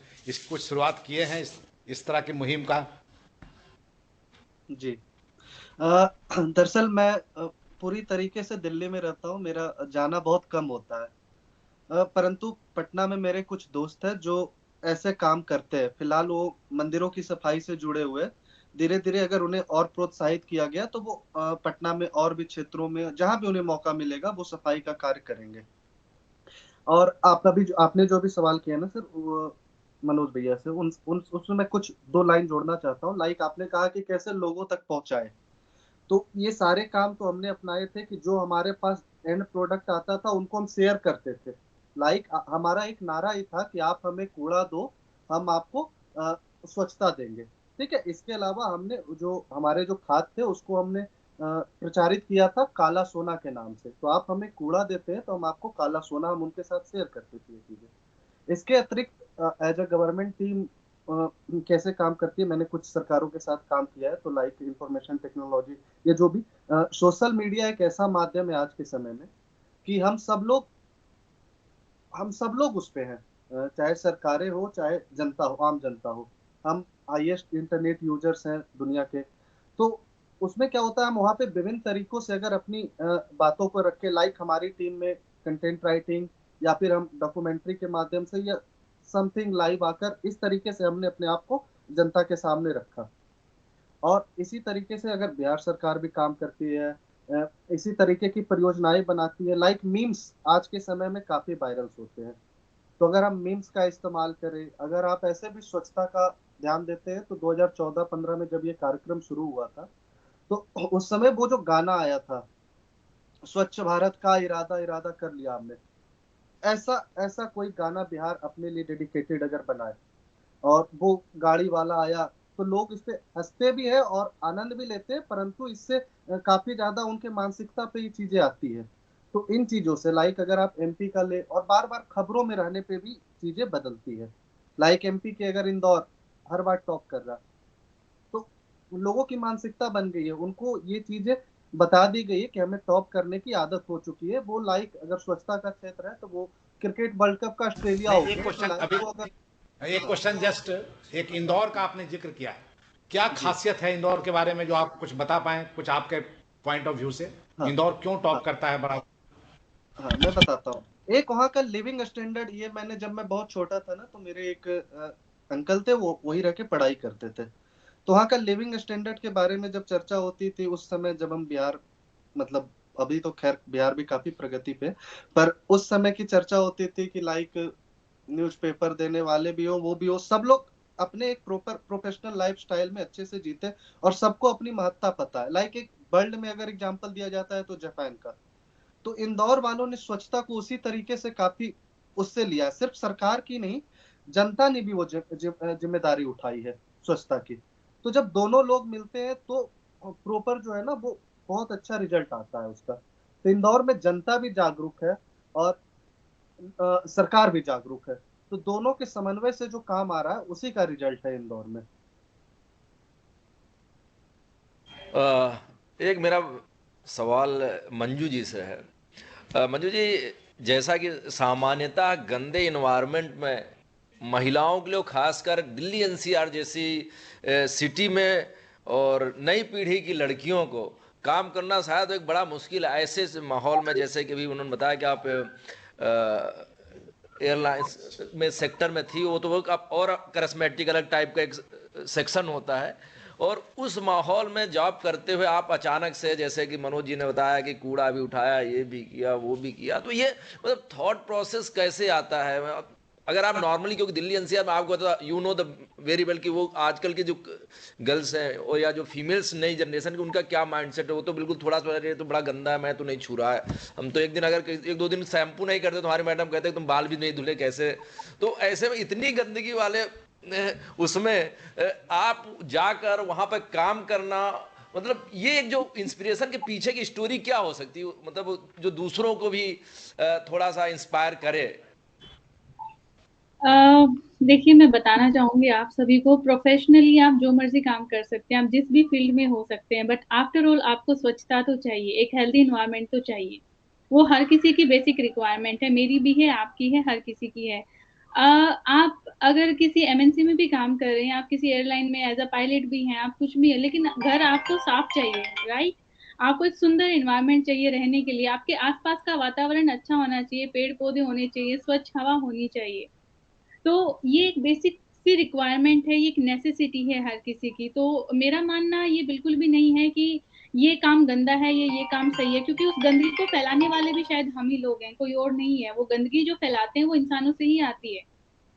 शुरुआत किए हैं इस तरह की मुहिम का? जी दरअसल मैं पूरी तरीके से दिल्ली में रहता हूँ, मेरा जाना बहुत कम होता है। परंतु पटना में मेरे कुछ दोस्त हैं जो ऐसे काम करते हैं। फिलहाल वो मंदिरों की सफाई से जुड़े हुए, धीरे धीरे अगर उन्हें और प्रोत्साहित किया गया तो वो पटना में और भी क्षेत्रों में जहां भी उन्हें मौका मिलेगा वो सफाई का कार्य करेंगे। और आपने जो भी सवाल किया ना सर, वो मनोज भैया से, उसमें मैं कुछ 2 लाइन जोड़ना चाहता हूँ। लाइक आपने कहा कि कैसे लोगों तक पहुंचाए, तो ये सारे काम तो हमने अपनाए थे कि जो हमारे पास एंड प्रोडक्ट आता था उनको हम शेयर करते थे। लाइक हमारा एक नारा ही था कि आप हमें कूड़ा दो, हम आपको स्वच्छता देंगे। ठीक है, इसके अलावा हमने जो हमारे जो खाद थे उसको हमने प्रचारित किया था काला सोना के नाम से। तो आप हमें कूड़ा देते हैं तो हम आपको काला सोना, हम उनके साथ शेयर करते थे ये चीजें। इसके अतिरिक्त एज अ गवर्नमेंट टीम कैसे काम करती है, मैंने कुछ सरकारों के साथ काम किया है। तो लाइक इंफॉर्मेशन टेक्नोलॉजी, ये जो भी सोशल मीडिया एक ऐसा माध्यम है आज के समय में कि हम सब लोग उस पे हैं, चाहे सरकारें हो चाहे जनता हो, आम जनता हो। हम हाईएस्ट इंटरनेट यूजर्स हैं दुनिया के। तो उसमें क्या होता है, हम वहाँ पे विभिन्न तरीकों से अगर अपनी बातों को रख के, लाइक हमारी टीम में कंटेंट राइटिंग या फिर हम डॉक्यूमेंट्री के माध्यम से या समथिंग लाइव आकर, इस तरीके से हमने अपने आप को जनता के सामने रखा। और इसी तरीके से अगर बिहार सरकार भी काम करती है, इसी तरीके की परियोजनाएं बनाती है। लाइक मीम्स आज के समय में काफी वायरल्स होते हैं, तो अगर हम मीम्स का इस्तेमाल करें, अगर आप ऐसे भी स्वच्छता का ध्यान देते हैं, तो 2014-15 में जब ये कार्यक्रम शुरू हुआ था, तो उस समय वो जो गाना आया था, स्वच्छ भारत का इरादा इरादा कर लिया हमने, ऐसा ऐसा कोई गाना बिहार अपने लिए डेडिकेटेड अगर बनाए और वो गाड़ी वाला आया, तो लोग इस पे हंसते भी है और आनंद भी लेते हैं, परंतु इससे काफी ज्यादा उनके मानसिकता पे ये चीजें आती है। तो इन चीजों से, लाइक अगर आप एमपी का ले, और बार बार खबरों में रहने पे भी चीजें बदलती है। लाइक एमपी के अगर इंदौर हर बार टॉप कर रहा, तो लोगों की मानसिकता बन गई है, उनको ये चीजें बता दी गई है कि हमें टॉप करने की आदत हो चुकी है। वो लाइक अगर स्वच्छता का क्षेत्र है तो वो क्रिकेट वर्ल्ड कप का ऑस्ट्रेलिया हो नहीं, एक गया, तो क्वेश्चन लाइक अभी, वो अगर, एक क्वेश्चन जस्ट, एक इंदौर का आपने जिक्र किया है, क्या जी खासियत है इंदौर के बारे में जो आप कुछ बता पाएं, कुछ आपके पॉइंट ऑफ व्यू से, हाँ इंदौर क्यों हाँ टॉप करता है बड़ा? हाँ, मैं बताता हूँ। एक वहाँ का लिविंग स्टैंडर्ड, ये मैंने जब मैं बहुत छोटा था ना, तो मेरे एक अंकल थे, वो वही रह के पढ़ाई करते थे। तो वहाँ का लिविंग स्टैंडर्ड के बारे में जब चर्चा होती थी उस समय, जब हम बिहार, मतलब अभी तो खैर बिहार भी काफी प्रगति पे, पर उस समय की चर्चा होती थी कि लाइक न्यूज़पेपर देने वाले भी हो, वो भी हो, सब लोग अपने एक प्रॉपर प्रोफेशनल लाइफस्टाइल में अच्छे से जीते और सबको अपनी महत्ता पता है। लाइक एक वर्ल्ड में अगर एग्जांपल दिया जाता है तो जापान का। तो इंदौर वालों ने स्वच्छता को उसी तरीके से काफी उससे लिया है, सिर्फ सरकार की नहीं, जनता ने भी वो जिम्मेदारी उठाई है स्वच्छता की। तो जब दोनों लोग मिलते हैं तो प्रॉपर जो है ना, वो बहुत अच्छा रिजल्ट आता है उसका। तो इंदौर में जनता भी जागरूक है और सरकार भी जागरूक है, तो दोनों के समन्वय से जो काम आ रहा है उसी का रिजल्ट है इंदौर में। एक मेरा सवाल मंजू जी से है। मंजू जी, जैसा कि सामान्यतः गंदे इन्वायरमेंट में महिलाओं के लिए, खासकर दिल्ली एनसीआर जैसी सिटी में, और नई पीढ़ी की लड़कियों को काम करना शायद एक बड़ा मुश्किल है ऐसे माहौल में। जैसे कि भी उन्होंने बताया कि आप एयरलाइंस में सेक्टर में थी, वो तो वो और करस्मेटिक अलग टाइप का एक सेक्शन होता है, और उस माहौल में जॉब करते हुए आप अचानक से, जैसे कि मनोज जी ने बताया कि कूड़ा भी उठाया, ये भी किया, वो भी किया, तो ये मतलब थॉट प्रोसेस कैसे आता है? अगर आप नॉर्मली, क्योंकि दिल्ली एनसीआर में आपको तो you know the very well कि वो आजकल की जो गर्ल्स हैं और या जो फीमेल्स नई जनरेशन की, उनका क्या माइंडसेट है, वो तो बिल्कुल थोड़ा सा, ये तो बड़ा गंदा है, मैं तो नहीं छू रहा है। हम तो एक दिन अगर एक दो दिन शैम्पू नहीं करते, तुम्हारी मैडम कहते तुम बाल भी नहीं धुले कैसे। तो ऐसे में इतनी गंदगी वाले उसमें आप जाकर वहां पर काम करना, मतलब ये एक जो इंस्पिरेशन के पीछे की स्टोरी क्या हो सकती है, मतलब जो दूसरों को भी थोड़ा सा इंस्पायर करे। देखिए, मैं बताना चाहूंगी आप सभी को, प्रोफेशनली आप जो मर्जी काम कर सकते हैं, आप जिस भी फील्ड में हो सकते हैं, बट आफ्टर ऑल आपको स्वच्छता तो चाहिए, एक हेल्दी इन्वायरमेंट तो चाहिए। वो हर किसी की बेसिक रिक्वायरमेंट है, मेरी भी है, आपकी है, हर किसी की है। आप अगर किसी एमएनसी में भी काम कर रहे हैं, आप किसी एयरलाइन में एज अ पायलट भी हैं, आप कुछ भी है, लेकिन घर आपको साफ चाहिए, राइट? आपको एक सुंदर एनवायरनमेंट चाहिए रहने के लिए, आपके आसपास का वातावरण अच्छा होना चाहिए, पेड़ पौधे होने चाहिए, स्वच्छ हवा होनी चाहिए। तो ये एक बेसिक सी रिक्वायरमेंट है, ये एक नेसेसिटी है हर किसी की। तो मेरा मानना ये बिल्कुल भी नहीं है कि ये काम गंदा है या ये काम सही है, क्योंकि उस गंदगी को फैलाने वाले भी शायद हम ही लोग हैं, कोई और नहीं है। वो गंदगी जो फैलाते हैं वो इंसानों से ही आती है,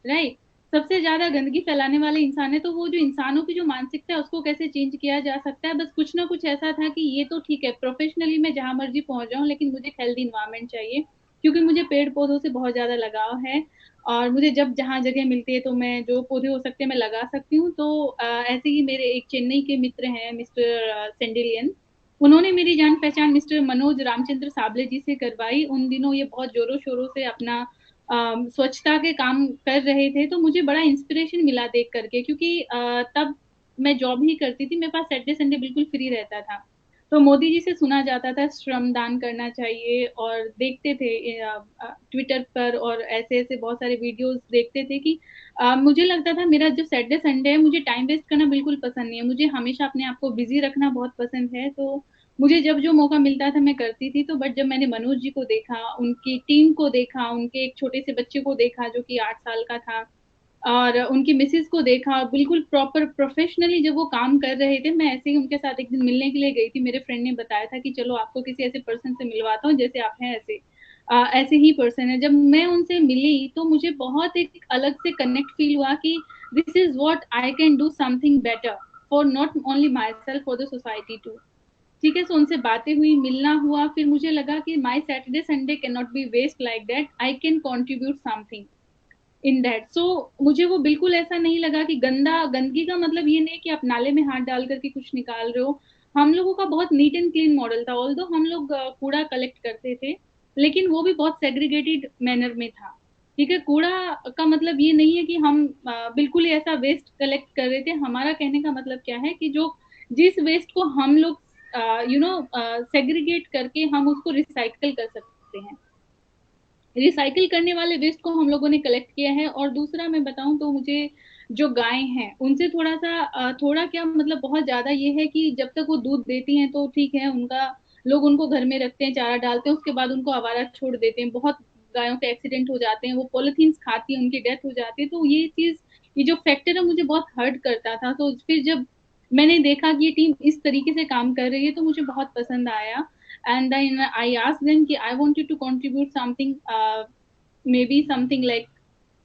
राइट। सबसे ज्यादा गंदगी फैलाने वाले इंसान है, तो वो जो इंसानों की जो मानसिकता है उसको कैसे चेंज किया जा सकता है। बस कुछ ना कुछ ऐसा था कि ये तो ठीक है, प्रोफेशनली मैं जहां मर्जी पहुंच जाऊं, लेकिन मुझे हेल्दी इन्वायरमेंट चाहिए, क्योंकि मुझे पेड़ पौधों से बहुत ज्यादा लगाव है। और मुझे जब जहाँ जगह मिलती है तो मैं जो पौधे हो सकते हैं मैं लगा सकती हूँ। तो ऐसे ही मेरे एक चेन्नई के मित्र हैं, मिस्टर सेंडिलियन, उन्होंने मेरी जान पहचान मिस्टर मनोज रामचंद्र साबले जी से करवाई। उन दिनों ये बहुत जोरों शोरों से अपना स्वच्छता के काम कर रहे थे, तो मुझे बड़ा इंस्पिरेशन मिला देख करके, क्योंकि तब मैं जॉब ही करती थी, मेरे पास सैटरडे संडे बिल्कुल फ्री रहता था। तो मोदी जी से सुना जाता था श्रमदान करना चाहिए, और देखते थे ट्विटर पर और ऐसे ऐसे बहुत सारे वीडियोस देखते थे कि मुझे लगता था मेरा जो सैटरडे संडे है, मुझे टाइम वेस्ट करना बिल्कुल पसंद नहीं है, मुझे हमेशा अपने आप को बिजी रखना बहुत पसंद है। तो मुझे जब जो मौका मिलता था मैं करती थी। तो बट जब मैंने मनोज जी को देखा, उनकी टीम को देखा, उनके एक छोटे से बच्चे को देखा जो कि 8 साल का था, और उनकी मिसेज को देखा, बिल्कुल प्रॉपर प्रोफेशनली जब वो काम कर रहे थे। मैं ऐसे ही उनके साथ एक दिन मिलने के लिए गई थी, मेरे फ्रेंड ने बताया था कि चलो आपको किसी ऐसे पर्सन से मिलवाता हूँ जैसे आप हैं ऐसे, ऐसे ही पर्सन है। जब मैं उनसे मिली तो मुझे बहुत एक अलग से कनेक्ट फील हुआ कि this is what I can do something better for not only myself, for the society too. ठीक है, सो उनसे बातें हुई, मिलना हुआ, फिर मुझे लगा कि my Saturday Sunday can not be waste like that, I can contribute something in that. So मुझे वो बिल्कुल ऐसा नहीं लगा कि गंदगी का मतलब ये नहीं कि आप नाले में हाथ डाल करके कुछ निकाल रहे हो। हम लोगों का बहुत नीट एंड क्लीन मॉडल था, ऑल्दो हम लोग कूड़ा कलेक्ट करते थे, लेकिन वो भी बहुत सेग्रीगेटेड मैनर में था। ठीक है, कूड़ा का मतलब ये नहीं है कि हम बिल्कुल ही ऐसा वेस्ट कलेक्ट कर रहे थे। हमारा कहने का मतलब क्या है कि जो जिस वेस्ट को हम लोग सेग्रीगेट करके हम उसको रिसाइकल कर सकते हैं, रिसाइकिल करने वाले वेस्ट को हम लोगों ने कलेक्ट किया है। और दूसरा मैं बताऊं तो मुझे जो गाय हैं उनसे थोड़ा सा थोड़ा क्या मतलब बहुत ज्यादा ये है कि जब तक वो दूध देती हैं तो ठीक है, उनका लोग उनको घर में रखते हैं, चारा डालते हैं, उसके बाद उनको आवारा छोड़ देते हैं। बहुत गायों के एक्सीडेंट हो जाते हैं, वो पॉलिथीन्स खाती है, उनकी डेथ हो जाती है। तो ये चीज, ये जो फैक्टर है मुझे बहुत हर्ट करता था। तो फिर जब मैंने देखा कि ये टीम इस तरीके से काम कर रही है तो मुझे बहुत पसंद आया। And then I asked them कि I wanted to contribute something, maybe something like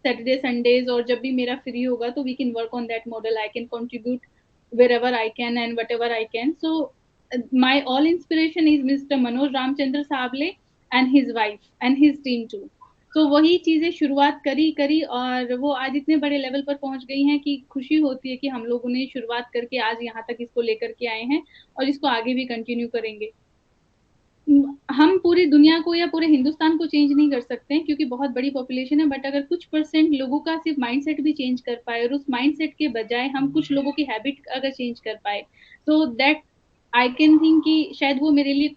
Saturday Sundays, और जब भी मेरा फ्री होगा तो we can work on that model, I can contribute wherever I can and whatever I can. So my all inspiration is Mr. Manoj Ramchandra Sable and his wife and his team too. तो वही चीजें शुरुआत करी और वो आज इतने बड़े लेवल पर पहुंच गई हैं कि खुशी होती है कि हम लोगों ने शुरुआत करके आज यहाँ तक इसको लेकर के आए हैं, और इसको आगे भी कंटिन्यू करेंगे। हम पूरी दुनिया को या पूरे हिंदुस्तान को चेंज नहीं कर सकते हैं क्योंकि बहुत बड़ी पॉपुलेशन है, बट अगर कुछ परसेंट लोगों का सिर्फ माइंडसेट भी चेंज कर पाए, और उस माइंडसेट के बजाय हम कुछ लोगों की हैबिट अगर चेंज कर पाए, तो दैट आई कैन थिंक कि शायद वो मेरे लिए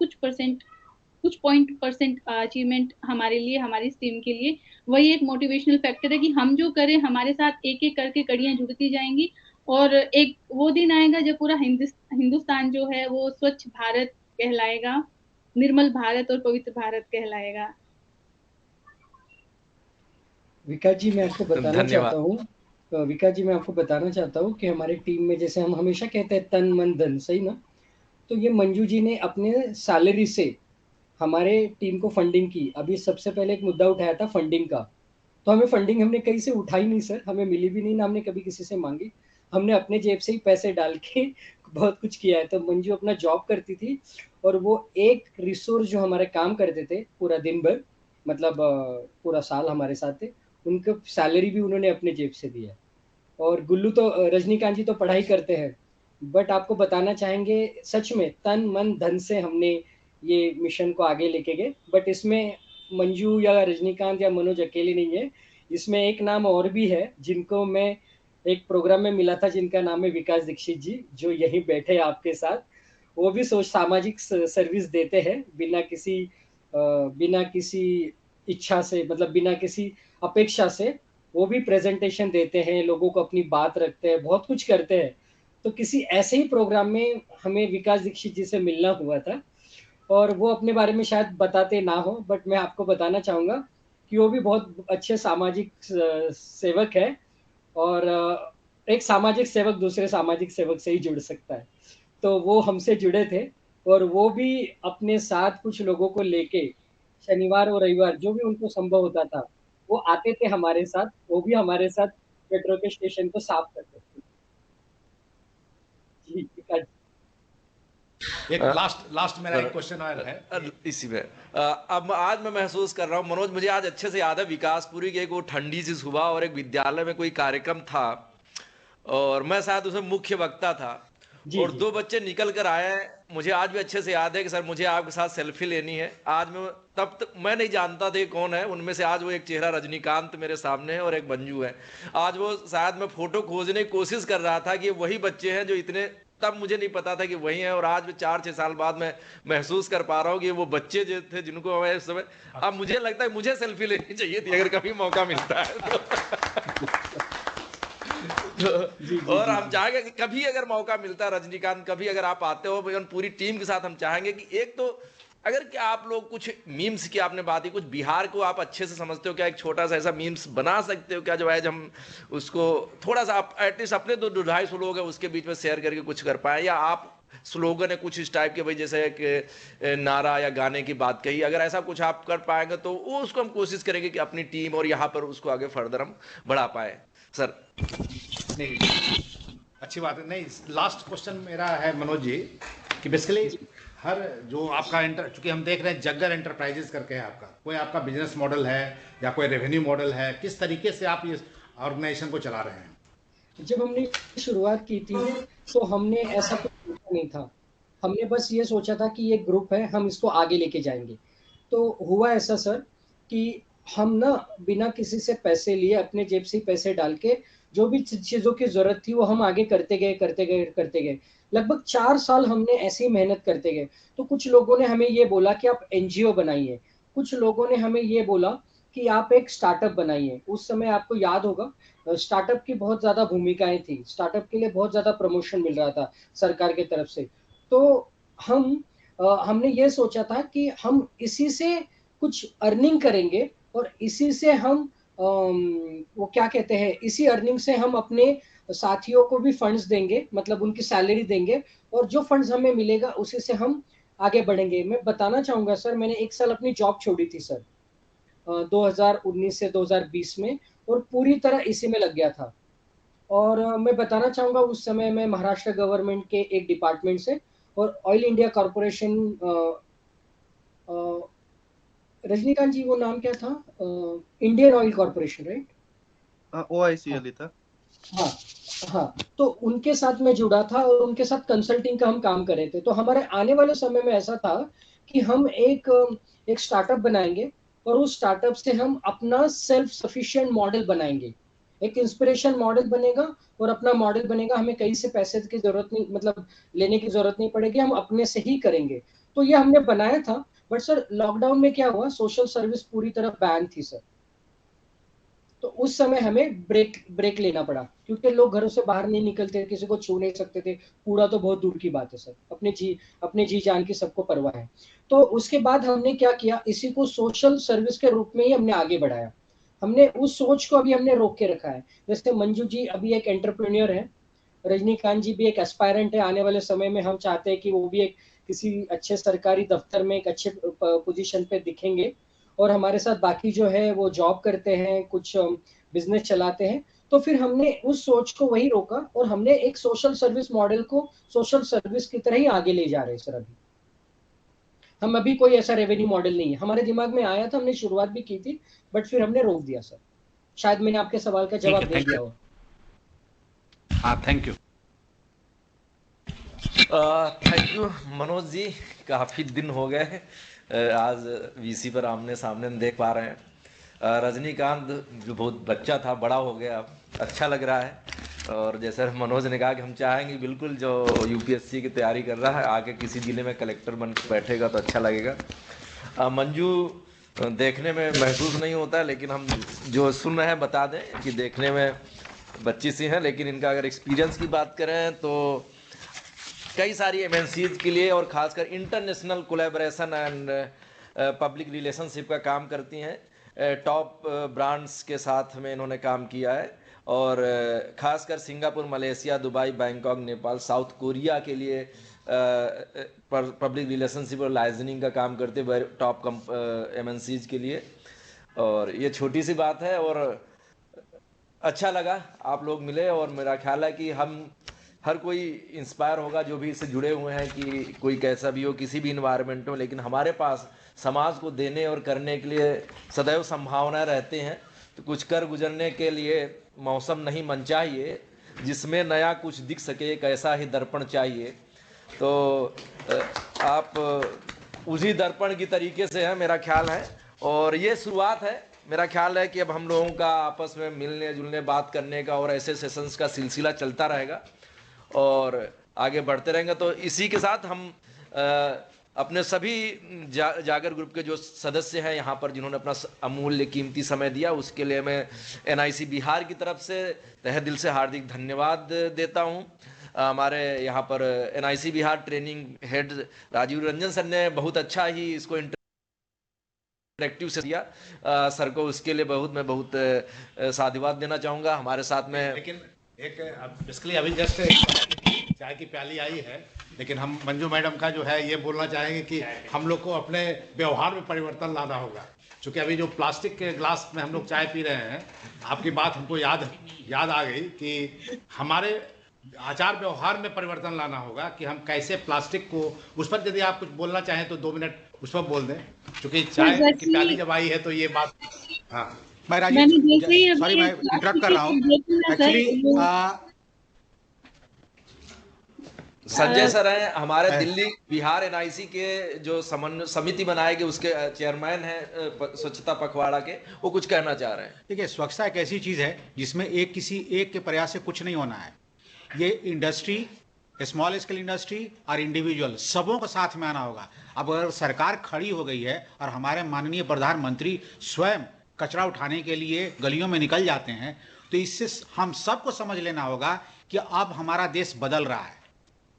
कुछ पॉइंट परसेंट अचीवमेंट हमारे लिए, हमारी टीम के लिए वही एक मोटिवेशनल फैक्टर है कि हम जो करें हमारे साथ एक एक करके कड़ियां जुड़ती जाएंगी, और एक वो दिन आएगा जब पूरा हिंदुस्तान जो है वो स्वच्छ भारत कहलाएगा, निर्मल भारत और पवित्र भारत कहलाएगा। विकास जी मैं आपको बताना चाहता हूँ, विकास जी मैं आपको बताना चाहता हूँ कि हमारे टीम में जैसे हम हमेशा कहते हैं तन मन धन, सही ना? तो ये मंजू जी ने अपने सैलरी से हमारे टीम को फंडिंग की। अभी सबसे पहले एक मुद्दा उठाया था फंडिंग का, तो हमें फंडिंग हमने कहीं से उठाई नहीं सर, हमें मिली भी नहीं ना, हमने कभी किसी से मांगी, हमने अपने जेब से ही पैसे डाल के बहुत कुछ किया है। तो मंजू अपना जॉब करती थी और वो एक रिसोर्स जो हमारे काम करते थे पूरा दिन भर, मतलब पूरा साल हमारे साथ थे, उनको सैलरी भी उन्होंने अपने जेब से दिया। और गुल्लू तो रजनीकांत जी तो पढ़ाई करते हैं, बट आपको बताना चाहेंगे सच में तन मन धन से हमने ये मिशन को आगे लेके गए। बट इसमें मंजू या रजनीकांत या मनोज अकेले नहीं है, इसमें एक नाम और भी है जिनको मैं एक प्रोग्राम में मिला था, जिनका नाम है विकास दीक्षित जी, जो यहीं बैठे आपके साथ। वो भी सामाजिक सर्विस देते हैं बिना किसी इच्छा से, मतलब बिना किसी अपेक्षा से। वो भी प्रेजेंटेशन देते हैं, लोगों को अपनी बात रखते हैं, बहुत कुछ करते हैं। तो किसी ऐसे ही प्रोग्राम में हमें विकास दीक्षित जी से मिलना हुआ था, और वो अपने बारे में शायद बताते ना हो, बट मैं आपको बताना चाहूँगा कि वो भी बहुत अच्छे सामाजिक सेवक है। और एक सामाजिक सेवक दूसरे सामाजिक सेवक से ही जुड़ सकता है। तो वो हमसे जुड़े थे और वो भी अपने साथ कुछ लोगों को लेके शनिवार और रविवार जो भी उनको संभव होता था, वो आते थे हमारे साथ, वो भी हमारे साथ मेट्रो के स्टेशन को साफ करते थे। जी, विकास एक लास्ट मेरा एक क्वेश्चन और है। इसी में अब आज मैं महसूस कर रहा हूँ मनोज, मुझे आज अच्छे से याद है विकासपुरी की एक वो ठंडी सी सुबह और एक विद्यालय में कोई कार्यक्रम था और मैं शायद उसमें मुख्य वक्ता था जी, और जी। दो बच्चे निकल कर आए। मुझे आज भी अच्छे से याद है कि सर मुझे आपके साथ सेल्फी लेनी है। आज मैं तब तक मैं नहीं जानता था ये कौन है उनमें से। आज वो एक चेहरा रजनीकांत मेरे सामने है और एक मंजू है। आज वो शायद मैं फोटो खोजने की कोशिश कर रहा था कि वही बच्चे हैं जो इतने, तब मुझे नहीं पता था कि वही है। और आज 4-6 साल बाद मैं महसूस कर पा रहा हूँ कि वो बच्चे जो थे जिनको मैं इस समय, अब मुझे लगता है मुझे सेल्फी लेनी चाहिए थी अगर कभी मौका मिलता है तो और हम चाहेंगे कि कभी अगर मौका मिलता है रजनीकांत, कभी अगर आप आते हो पूरी टीम के साथ, हम चाहेंगे कि एक तो अगर क्या आप लोग कुछ मीम्स की आपने बात की, कुछ बिहार को आप अच्छे से समझते हो क्या, एक छोटा सा ऐसा मीम्स बना सकते हो क्या जो आज हम उसको थोड़ा सा आप एटलीस्ट अपने 200-250 लोग हैं उसके बीच में शेयर करके कुछ कर पाए, या आप स्लोगन है कुछ इस टाइप के, भाई जैसे एक नारा या गाने की बात कही, अगर ऐसा कुछ आप कर पाएंगे तो वो उसको हम कोशिश करेंगे कि अपनी टीम और यहाँ पर उसको आगे फर्दर हम बढ़ा पाए सर। नहीं, अच्छी बात है। नहीं, लास्ट क्वेश्चन मेरा है मनोज जी कि बेसिकली हर जो आपका चूंकि हम देख रहे हैं जग्गर एंटरप्राइजेस करके है आपका, कोई आपका बिजनेस मॉडल है या कोई रेवेन्यू मॉडल है, किस तरीके से आप इस ऑर्गेनाइजेशन को चला रहे हैं? जब हमने शुरुआत की थी तो हमने ऐसा कुछ सोचा नहीं था। हमने बस ये सोचा था कि ये ग्रुप है, हम इसको आगे लेके जाएंगे। तो हुआ ऐसा सर कि हम ना बिना किसी से पैसे लिए अपने जेब से पैसे डाल के जो भी चीज़ों की ज़रूरत थी वो हम आगे करते गए। लगभग 4 साल हमने ऐसे ही मेहनत करते गए। तो कुछ लोगों ने हमें ये बोला कि आप एनजीओ बनाइए, कुछ लोगों ने हमें ये बोला कि आप एक स्टार्टअप बनाइए। उस समय आपको याद होगा स्टार्टअप की बहुत ज़्यादा भूमिकाएँ थी। स्टार्टअप के लिए बहुत ज़्यादा प्रमोशन मिल रहा था सरकार की तरफ से। तो हमने ये सोचा था कि हम इसी से कुछ अर्निंग करेंगे और इसी से हम वो क्या कहते हैं, इसी अर्निंग से हम अपने साथियों को भी फंड्स देंगे, मतलब उनकी सैलरी देंगे और जो फंड्स हमें मिलेगा उसी से हम आगे बढ़ेंगे। मैं बताना चाहूँगा सर, मैंने 1 साल अपनी जॉब छोड़ी थी सर 2019 से 2020 में और पूरी तरह इसी में लग गया था। और मैं बताना चाहूँगा उस समय मैं महाराष्ट्र गवर्नमेंट के एक डिपार्टमेंट से और ऑयल इंडिया कॉर्पोरेशन रजनीकांत जी वो नाम क्या था? Indian oil corporation right? OICL ही था। हाँ, हाँ, तो उनके साथ मैं जुड़ा था और उनके साथ कंसल्टिंग का हम काम कर रहे थे। तो हमारे आने वाले समय में ऐसा था कि हम एक स्टार्टअप बनाएँगे और उस स्टार्टअप से हम अपना सेल्फ सफिशिएंट मॉडल बनाएँगे। एक इंस्पिरेशन मॉडल बनेगा और अपना मॉडल बनेगा, हमें कहीं से पैसे की ज़रूरत नहीं, मतलब लेने की ज़रूरत नहीं पड़ेगी, हम अपने से ही करेंगे। तो ये हमने बनाया था, बट सर लॉकडाउन में क्या हुआ, सोशल सर्विस पूरी तरह बैन थी सर। तो उस समय हमें ब्रेक लेना पड़ा क्योंकि लोग घरों से बाहर नहीं निकलते, किसी को छू नहीं सकते थे। कूड़ा तो बहुत दूर की बात है सर, अपने जी जान की सबको परवाह है। तो उसके बाद हमने क्या किया, इसी को सोशल सर्विस के रूप में ही हमने आगे बढ़ाया। हमने उस सोच को अभी हमने रोक के रखा है। जैसे मंजू जी अभी एक एंटरप्रेन्योर है, रजनीकांत जी भी एक एस्पायरेंट है। आने वाले समय में हम चाहते हैं कि वो भी एक किसी अच्छे सरकारी दफ्तर में एक अच्छे पोजीशन पे दिखेंगे और हमारे साथ बाकी जो है वो जॉब करते हैं, कुछ बिजनेस चलाते हैं। तो फिर हमने उस सोच को वही रोका और हमने एक सोशल सर्विस मॉडल को सोशल सर्विस की तरह ही आगे ले जा रहे हैं सर। अभी हम अभी कोई ऐसा रेवेन्यू मॉडल नहीं है, हमारे दिमाग में आया था, हमने शुरुआत भी की थी, बट फिर हमने रोक दिया सर। शायद मैंने आपके सवाल का जवाब दे दिया हो। हाँ, thank you. Thank you Manoj ji, काफ़ी दिन हो गए आज वीसी पर आमने सामने देख पा रहे हैं। रजनीकांत जो बहुत बच्चा था बड़ा हो गया, अब अच्छा लग रहा है। और जैसे मनोज ने कहा कि हम चाहेंगे बिल्कुल जो यूपीएससी की तैयारी कर रहा है आगे किसी जिले में कलेक्टर बन के बैठेगा तो अच्छा लगेगा। मंजू देखने में महसूस नहीं होता है, लेकिन हम जो सुन रहे हैं बता दें कि देखने में बच्ची सी हैं, लेकिन इनका अगर एक्सपीरियंस की बात करें तो कई सारी एमएनसीज के लिए और खासकर international collaboration and public relationship का काम करती हैं। टॉप ब्रांड्स के साथ में इन्होंने काम किया है और खासकर Singapore, Malaysia, Dubai, Bangkok, Nepal, south Korea के लिए पब्लिक रिलेशनशिप और लाइजनिंग का काम करते हैं टॉप एमएनसीज के लिए। और ये छोटी सी बात है और अच्छा लगा आप लोग मिले और मेरा ख्याल है कि हम हर कोई इंस्पायर होगा जो भी इससे जुड़े हुए हैं कि कोई कैसा भी हो, किसी भी इन्वायरमेंट हो, लेकिन हमारे पास समाज को देने और करने के लिए सदैव संभावनाएं रहते हैं। तो कुछ कर गुजरने के लिए मौसम नहीं मन चाहिए, जिसमें नया कुछ दिख सके एक ऐसा ही दर्पण चाहिए। तो आप उसी दर्पण की तरीके से है मेरा ख्याल है और ये शुरुआत है। मेरा ख्याल है कि अब हम लोगों का आपस में मिलने जुलने बात करने का और ऐसे सेशंस का सिलसिला चलता रहेगा और आगे बढ़ते रहेंगे। तो इसी के साथ हम अपने सभी जागर ग्रुप के जो सदस्य हैं यहाँ पर जिन्होंने अपना अमूल्य कीमती समय दिया, उसके लिए मैं एनआईसी बिहार की तरफ से तहे दिल से हार्दिक धन्यवाद देता हूँ। हमारे यहाँ पर NIC Bihar training head Rajeev Ranjan sir ने बहुत अच्छा ही इसको इंटरेक्टिव से दिया। सर को उसके लिए मैं बहुत साधुवाद देना चाहूँगा। हमारे साथ में लेकिन एक बेसिकली अभी जस्ट चाय की प्याली आई है, लेकिन हम मंजू मैडम का जो है ये बोलना चाहेंगे कि हम लोग को अपने व्यवहार में परिवर्तन लाना होगा। क्योंकि अभी जो प्लास्टिक के ग्लास में हम लोग चाय पी रहे हैं, आपकी बात हमको याद आ गई कि हमारे आचार व्यवहार में परिवर्तन लाना होगा कि हम कैसे प्लास्टिक को, उस पर यदि आप कुछ बोलना चाहें तो 2 मिनट उस पर बोल दें, क्योंकि चाय की प्याली जब आई है तो ये बात। हाँ, मैं राजीव, सॉरी मैं इंटरप्ट कर रहा हूँ एक्चुअली। संजय सर हैं हमारे दिल्ली बिहार एनआईसी के जो समिति बनाएगी उसके चेयरमैन हैं स्वच्छता पखवाड़ा के, वो कुछ कहना चाह रहे हैं। देखिए, स्वच्छता एक ऐसी चीज है जिसमें किसी एक के प्रयास से कुछ नहीं होना है। ये इंडस्ट्री, स्मॉल स्केल इंडस्ट्री और इंडिविजुअल सबों को साथ में आना होगा। अब अगर सरकार खड़ी हो गई है और हमारे माननीय प्रधानमंत्री स्वयं कचरा उठाने के लिए गलियों में निकल जाते हैं, तो इससे हम सबको समझ लेना होगा कि अब हमारा देश बदल रहा है।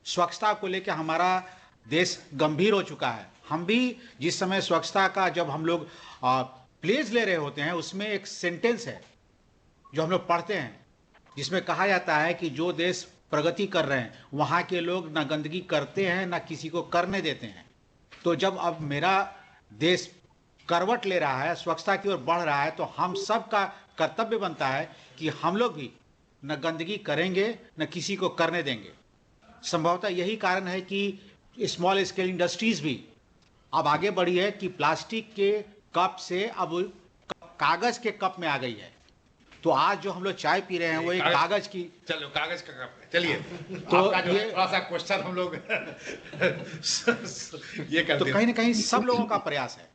स्वच्छता को लेकर हमारा देश गंभीर हो चुका है। हम भी जिस समय स्वच्छता का जब हम लोग प्लेज ले रहे होते हैं, उसमें एक सेंटेंस है जो हम लोग पढ़ते हैं जिसमें कहा जाता है कि जो देश प्रगति कर रहे हैं वहाँ के लोग ना गंदगी करते हैं ना किसी को करने देते हैं। तो जब अब मेरा देश करवट ले रहा है, स्वच्छता की ओर बढ़ रहा है, तो हम सब का कर्तव्य बनता है कि हम लोग भी न गंदगी करेंगे न किसी को करने देंगे। संभवतः यही कारण है कि स्मॉल स्केल इंडस्ट्रीज भी अब आगे बढ़ी है कि प्लास्टिक के कप से अब कागज के कप में आ गई है। तो आज जो हम लोग चाय पी रहे हैं वो एक कागज की, चलो कागज का कप है। चलिए, तो आपका जो है थोड़ा सा क्वेश्चन हम लोग ये कर तो कहीं ना कहीं सब लोगों का प्रयास है।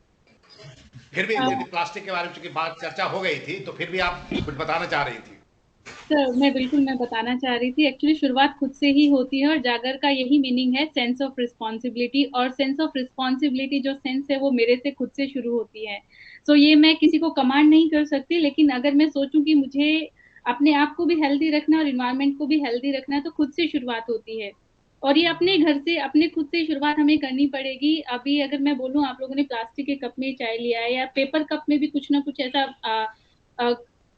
फिर भी प्लास्टिक के बारे में चूंकि बात चर्चा हो गई थी, तो फिर भी आप कुछ बताना चाह रही थी। सर मैं बताना चाह रही थी, एक्चुअली शुरुआत खुद से ही होती है और जागर का यही मीनिंग है, सेंस ऑफ रिस्पॉन्सिबिलिटी। और सेंस ऑफ रिस्पॉन्सिबिलिटी जो सेंस है वो मेरे से खुद से शुरू होती है। सो ये मैं किसी को कमांड नहीं कर सकती, लेकिन अगर मैं सोचूं कि मुझे अपने आप को भी हेल्दी रखना और इन्वायरमेंट को भी हेल्दी रखना है तो खुद से शुरुआत होती है। और ये अपने घर से, अपने खुद से शुरुआत हमें करनी पड़ेगी। अभी अगर मैं बोलूं, आप लोगों ने प्लास्टिक के कप में चाय लिया है या पेपर कप में भी कुछ ना कुछ ऐसा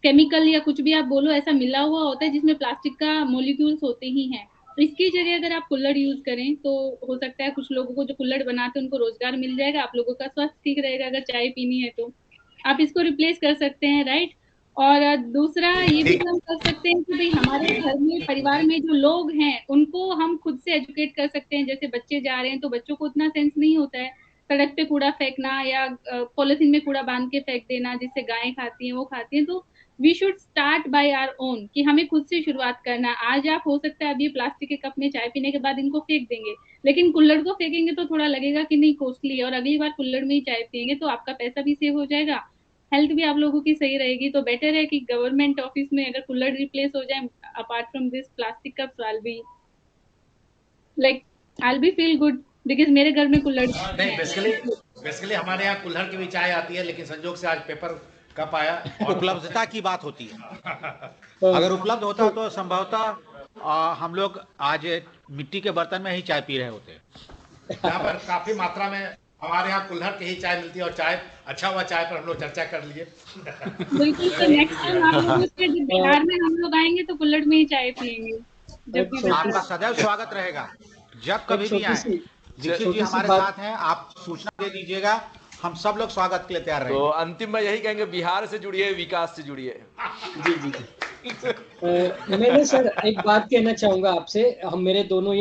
केमिकल या कुछ भी आप बोलो ऐसा मिला हुआ होता है जिसमें प्लास्टिक का मॉलिक्यूल्स होते ही हैं। तो इसकी जगह अगर आप कुल्हड़ यूज करें तो हो सकता है कुछ लोगों को जो कुल्हड़ बनाते हैं उनको रोजगार मिल जाएगा, आप लोगों का स्वास्थ्य ठीक रहेगा। अगर चाय पीनी है तो आप इसको रिप्लेस कर सकते हैं, राइट। और दूसरा ये भी हम कर सकते हैं कि भाई हमारे घर में, परिवार में जो लोग हैं उनको हम खुद से एजुकेट कर सकते हैं। जैसे बच्चे जा रहे हैं तो बच्चों को उतना सेंस नहीं होता है, सड़क पे कूड़ा फेंकना या पॉलिथीन में कूड़ा बांध के फेंक देना जिससे गायें खाती हैं, वो खाती हैं। तो we should start by our own, कि हमें खुद से शुरुआत करना। आज आप हो सकता है अभी प्लास्टिक के कप में चाय पीने के बाद इनको फेंक देंगे, लेकिन कुल्हड़ को फेंकेंगे तो थोड़ा लगेगा कि नहीं कॉस्टली है, और अगली बार कुल्हड़ में ही चाय पियेंगे तो आपका पैसा भी सेव हो जाएगा, हेल्थ भी आप लोगों की सही रहेगी। तो बेटर है कि गवर्नमेंट ऑफिस में अगर कुल्हड़ रिप्लेस हो जाए apart from this plastic cups, I'll be feel good because मेरे घर में कुल्हड़ नहीं। बेसिकली हमारे यहाँ कुल्हड़ की भी चाय आती है, लेकिन संजोग से आज पेपर कप आया। उपलब्धता की बात होती है। अगर उपलब्ध होता तो संभवतः हम लोग आज मिट्टी के बर्तन में ही चाय पी रहे होते। यहाँ पर काफी मात्रा में हमारे यहाँ कुल्हड़ की ही चाय मिलती है और चाय अच्छा हुआ, चाय पर हम लोग चर्चा कर लिए। बिल्कुल, तो नेक्स्ट टाइम आप लोगों से जब बिहार में हम लोग आएंगे तो कुल्हड़ में ही चाय पियेंगे। जब भी आपका सदैव स्वागत रहेगा, जब कभी भी आए। दीक्षित जी हमारे साथ हैं, आप सूचना दे दीजिएगा, हम सब लोग स्वागत के लिए तैयार रहेंगे। तो अंतिम में यही कहेंगे, बिहार से जुड़िए, विकास से जुड़िए। जी जी जी। मैंने सर एक बात कहना चाहूंगा आपसे। हम मेरे दोनों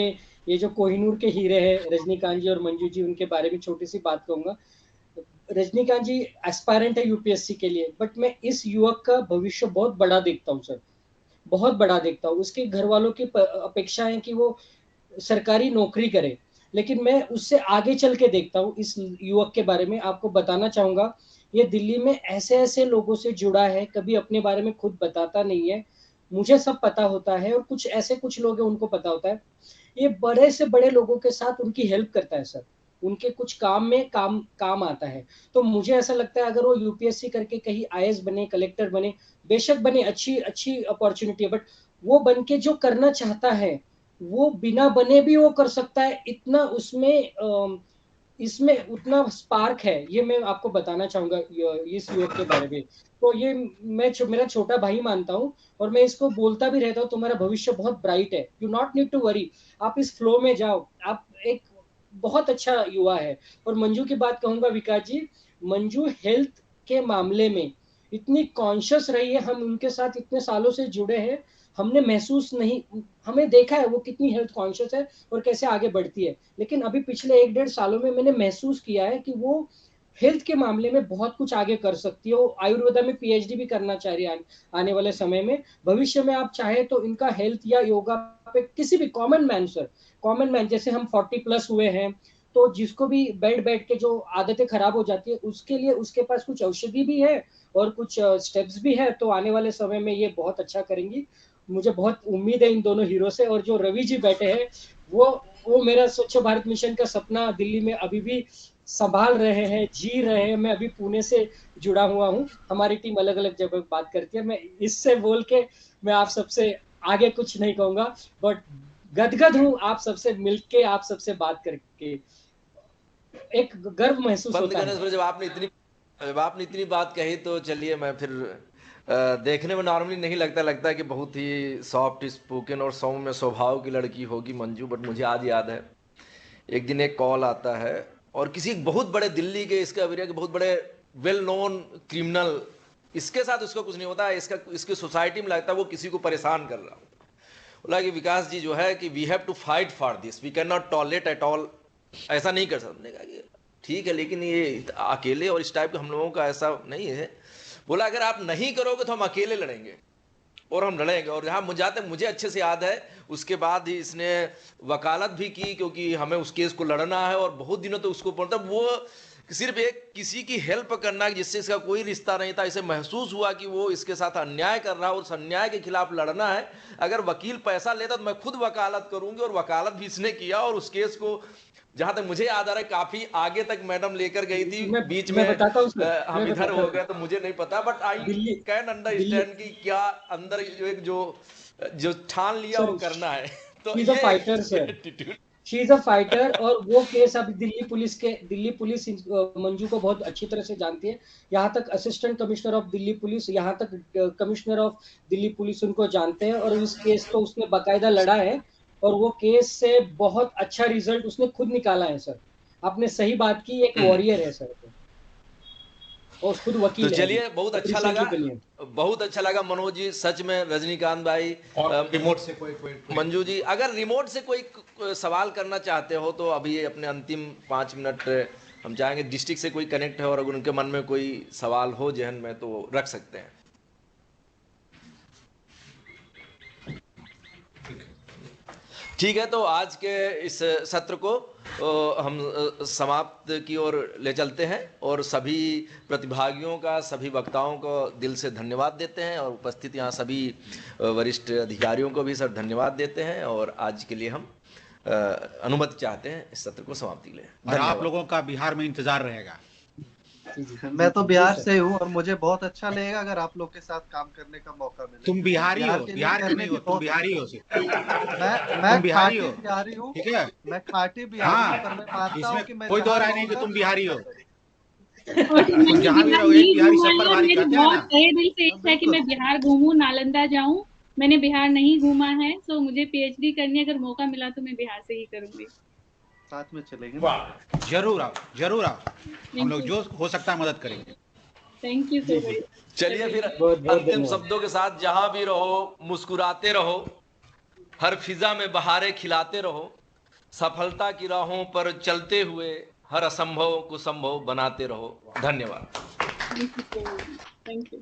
ये जो कोहिनूर के हीरे हैं, रजनीकांत जी और मंजू जी, उनके बारे में छोटी सी बात कहूंगा। रजनीकांत जी एस्पायरेंट है यूपीएससी के लिए, बट मैं इस युवक का भविष्य बहुत बड़ा देखता हूँ सर, बहुत बड़ा देखता हूँ। उसके घर वालों की अपेक्षा है कि वो सरकारी नौकरी करे, लेकिन मैं उससे आगे चल के देखता हूँ इस युवक के बारे में। आपको बताना चाहूंगा, ये दिल्ली में ऐसे ऐसे लोगों से जुड़ा है, कभी अपने बारे में खुद बताता नहीं है, मुझे सब पता होता है, और कुछ लोग हैं उनको पता होता है। ये बड़े से बड़े लोगों के साथ उनकी हेल्प करता है सर, उनके कुछ काम में काम आता है। तो मुझे ऐसा लगता है अगर वो यूपीएससी करके कहीं आईएएस बने, कलेक्टर बने, बेशक बने, अच्छी अपॉर्चुनिटी है, बट वो बन के जो करना चाहता है वो बिना बने भी वो कर सकता है। इतना उसमें इसमें उतना स्पार्क है, ये मैं आपको बताना चाहूंगा इस युवक के बारे में। तो ये मैं मेरा छोटा भाई मानता हूँ, और मैं इसको बोलता भी रहता हूँ, तुम्हारा भविष्य बहुत ब्राइट है, you not need to worry, आप इस फ्लो में जाओ, आप एक बहुत अच्छा युवा है। और मंजू की बात कहूंगा, विकास जी, मंजू हेल्थ के मामले में इतनी कॉन्शियस रही है, हम उनके साथ इतने सालों से जुड़े हैं, हमने महसूस नहीं, हमें देखा है वो कितनी हेल्थ कॉन्शियस है और कैसे आगे बढ़ती है। लेकिन अभी पिछले 1-1.5 सालों में मैंने महसूस किया है कि वो हेल्थ के मामले में बहुत कुछ आगे कर सकती है। वो आयुर्वेदा में पीएचडी भी करना चाह रही है आने वाले समय में। भविष्य में आप चाहे तो इनका हेल्थ या योगा पे, किसी भी कॉमन मैन जैसे हम 40+ हुए हैं, तो जिसको भी बैठ के जो आदतें खराब हो जाती है, उसके लिए उसके पास कुछ औषधि भी है और कुछ स्टेप्स भी है, तो आने वाले समय में ये बहुत अच्छा करेंगी। मुझे बहुत उम्मीद है इन दोनों हीरो से। और जो रवि जी बैठे हैं, वो मेरा स्वच्छ भारत मिशन का सपना दिल्ली में अभी भी संभाल रहे हैं, जी रहे हैं। मैं अभी पुणे से जुड़ा हुआ हूँ, हमारी टीम अलग अलग जगह बात करती है। मैं इससे बोल के मैं आप सबसे आगे कुछ नहीं कहूंगा, बट गदगद हूँ आप सबसे मिलके, आप सबसे बात करके एक गर्व महसूस बंद होता करने है। से जब आपने इतनी बात कही, तो चलिए मैं फिर देखने में नॉर्मली नहीं लगता है कि बहुत ही सॉफ्ट स्पोकन और सौम्य स्वभाव की लड़की होगी मंजू, बट मुझे आज याद है एक दिन एक कॉल आता है, और किसी बहुत बड़े दिल्ली के, इसके एरिया के बहुत बड़े वेल नोन क्रिमिनल, इसके साथ उसका कुछ नहीं होता है, इसकी सोसाइटी में लगता है वो किसी को परेशान कर रहा हो। बोला कि विकास जी जो है कि we have to fight for this, we cannot tolerate at all, ऐसा नहीं कर सकते। कहा कि ठीक है, लेकिन ये अकेले और इस टाइप के हम लोगों का ऐसा नहीं है। बोला अगर आप नहीं करोगे तो हम अकेले लड़ेंगे, और हम लड़ेंगे। और जहाँ जहाँ तक मुझे अच्छे से याद है, उसके बाद ही इसने वकालत भी की, क्योंकि हमें उस केस को लड़ना है, और बहुत दिनों तो उसको पढ़ता, वो सिर्फ एक किसी की हेल्प करना जिससे इसका कोई रिश्ता नहीं था, इसे महसूस हुआ कि वो इसके साथ अन्याय कर रहा है और उस अन्याय के खिलाफ लड़ना है। अगर वकील पैसा लेता तो मैं खुद वकालत करूंगी, और वकालत भी इसने किया, और उस केस को जहां तक मुझे याद आ रहा है काफी आगे तक मैडम लेकर गई थी। बीच में हम इधर हो गए तो मुझे नहीं पता, बट आई कैन अंडरस्टैंड कि क्या अंदर जो ठान लिया वो करना है। तो शी इज अ फाइटर। और वो केस अभी दिल्ली पुलिस मंजू को बहुत अच्छी तरह से जानती है। यहाँ तक assistant commissioner of Delhi police, यहाँ तक कमिश्नर ऑफ दिल्ली पुलिस उनको जानते हैं, और इस केस को उसने बाकायदा लड़ा है, और वो केस से बहुत अच्छा रिजल्ट उसने खुद निकाला है सर। आपने सही बात की, एक वॉरियर है सर, और खुद वकील तो है। चलिए, बहुत अच्छा लगा मनोज जी, सच में रजनीकांत भाई। और रिमोट से कोई मंजू जी, अगर रिमोट से कोई सवाल करना चाहते हो तो अभी अपने अंतिम 5 मिनट हम चाहेंगे, डिस्ट्रिक्ट से कोई कनेक्ट है और अगर उनके मन में कोई सवाल हो जहन में तो रख सकते हैं। ठीक है, तो आज के इस सत्र को हम समाप्त की ओर ले चलते हैं, और सभी प्रतिभागियों का, सभी वक्ताओं को दिल से धन्यवाद देते हैं, और उपस्थित यहाँ सभी वरिष्ठ अधिकारियों को भी सर धन्यवाद देते हैं, और आज के लिए हम अनुमति चाहते हैं इस सत्र को समाप्ति के लिए। और आप लोगों का बिहार में इंतजार रहेगा। मैं तो बिहार से हूँ और मुझे बहुत अच्छा लगेगा अगर आप लोग के साथ काम करने का मौका मिले। तुम बिहारी हो, के लिए बिहार के करने नहीं की हो, तुम बहुत बिहारी हो सिर्फ। मैं तुम बिहारी हो, बिहारी हूँ, ठीक है? मैं खाटी बिहारी हाँ, हूँ, पर मैं मानता इसमें हूँ कि मैं कोई दो जहाँ राय नहीं कि रहूंगा तुम बिहारी हो। और तुम मैंने जहाँ भी बिहार रहो, एक नहीं बिहारी घूमा सब पर है और भारी मेरी कहते हैं बहुत ना। तहे दिल से इच्छा है कि मैं बिहार घूमूं, नालंदा जाऊं। मैंने बिहार नहीं घूमा है, तो मुझे पीएचडी करनी है। अगर मौका मिला तो मैं बिहार से ही करूंगी। साथ में चलेंगे। वाह, जरूर आओ, जरूर आओ, हम लोग थैंक जो हो सकता है मदद करेंगे। You so much. चलिए फिर बहुत बहुत अंतिम धन्यवाद। शब्दों के साथ, जहां भी रहो मुस्कुराते रहो, हर फिजा में बहारें खिलाते रहो, सफलता की राहों पर चलते हुए हर असंभव को संभव बनाते रहो। धन्यवाद। Thank you.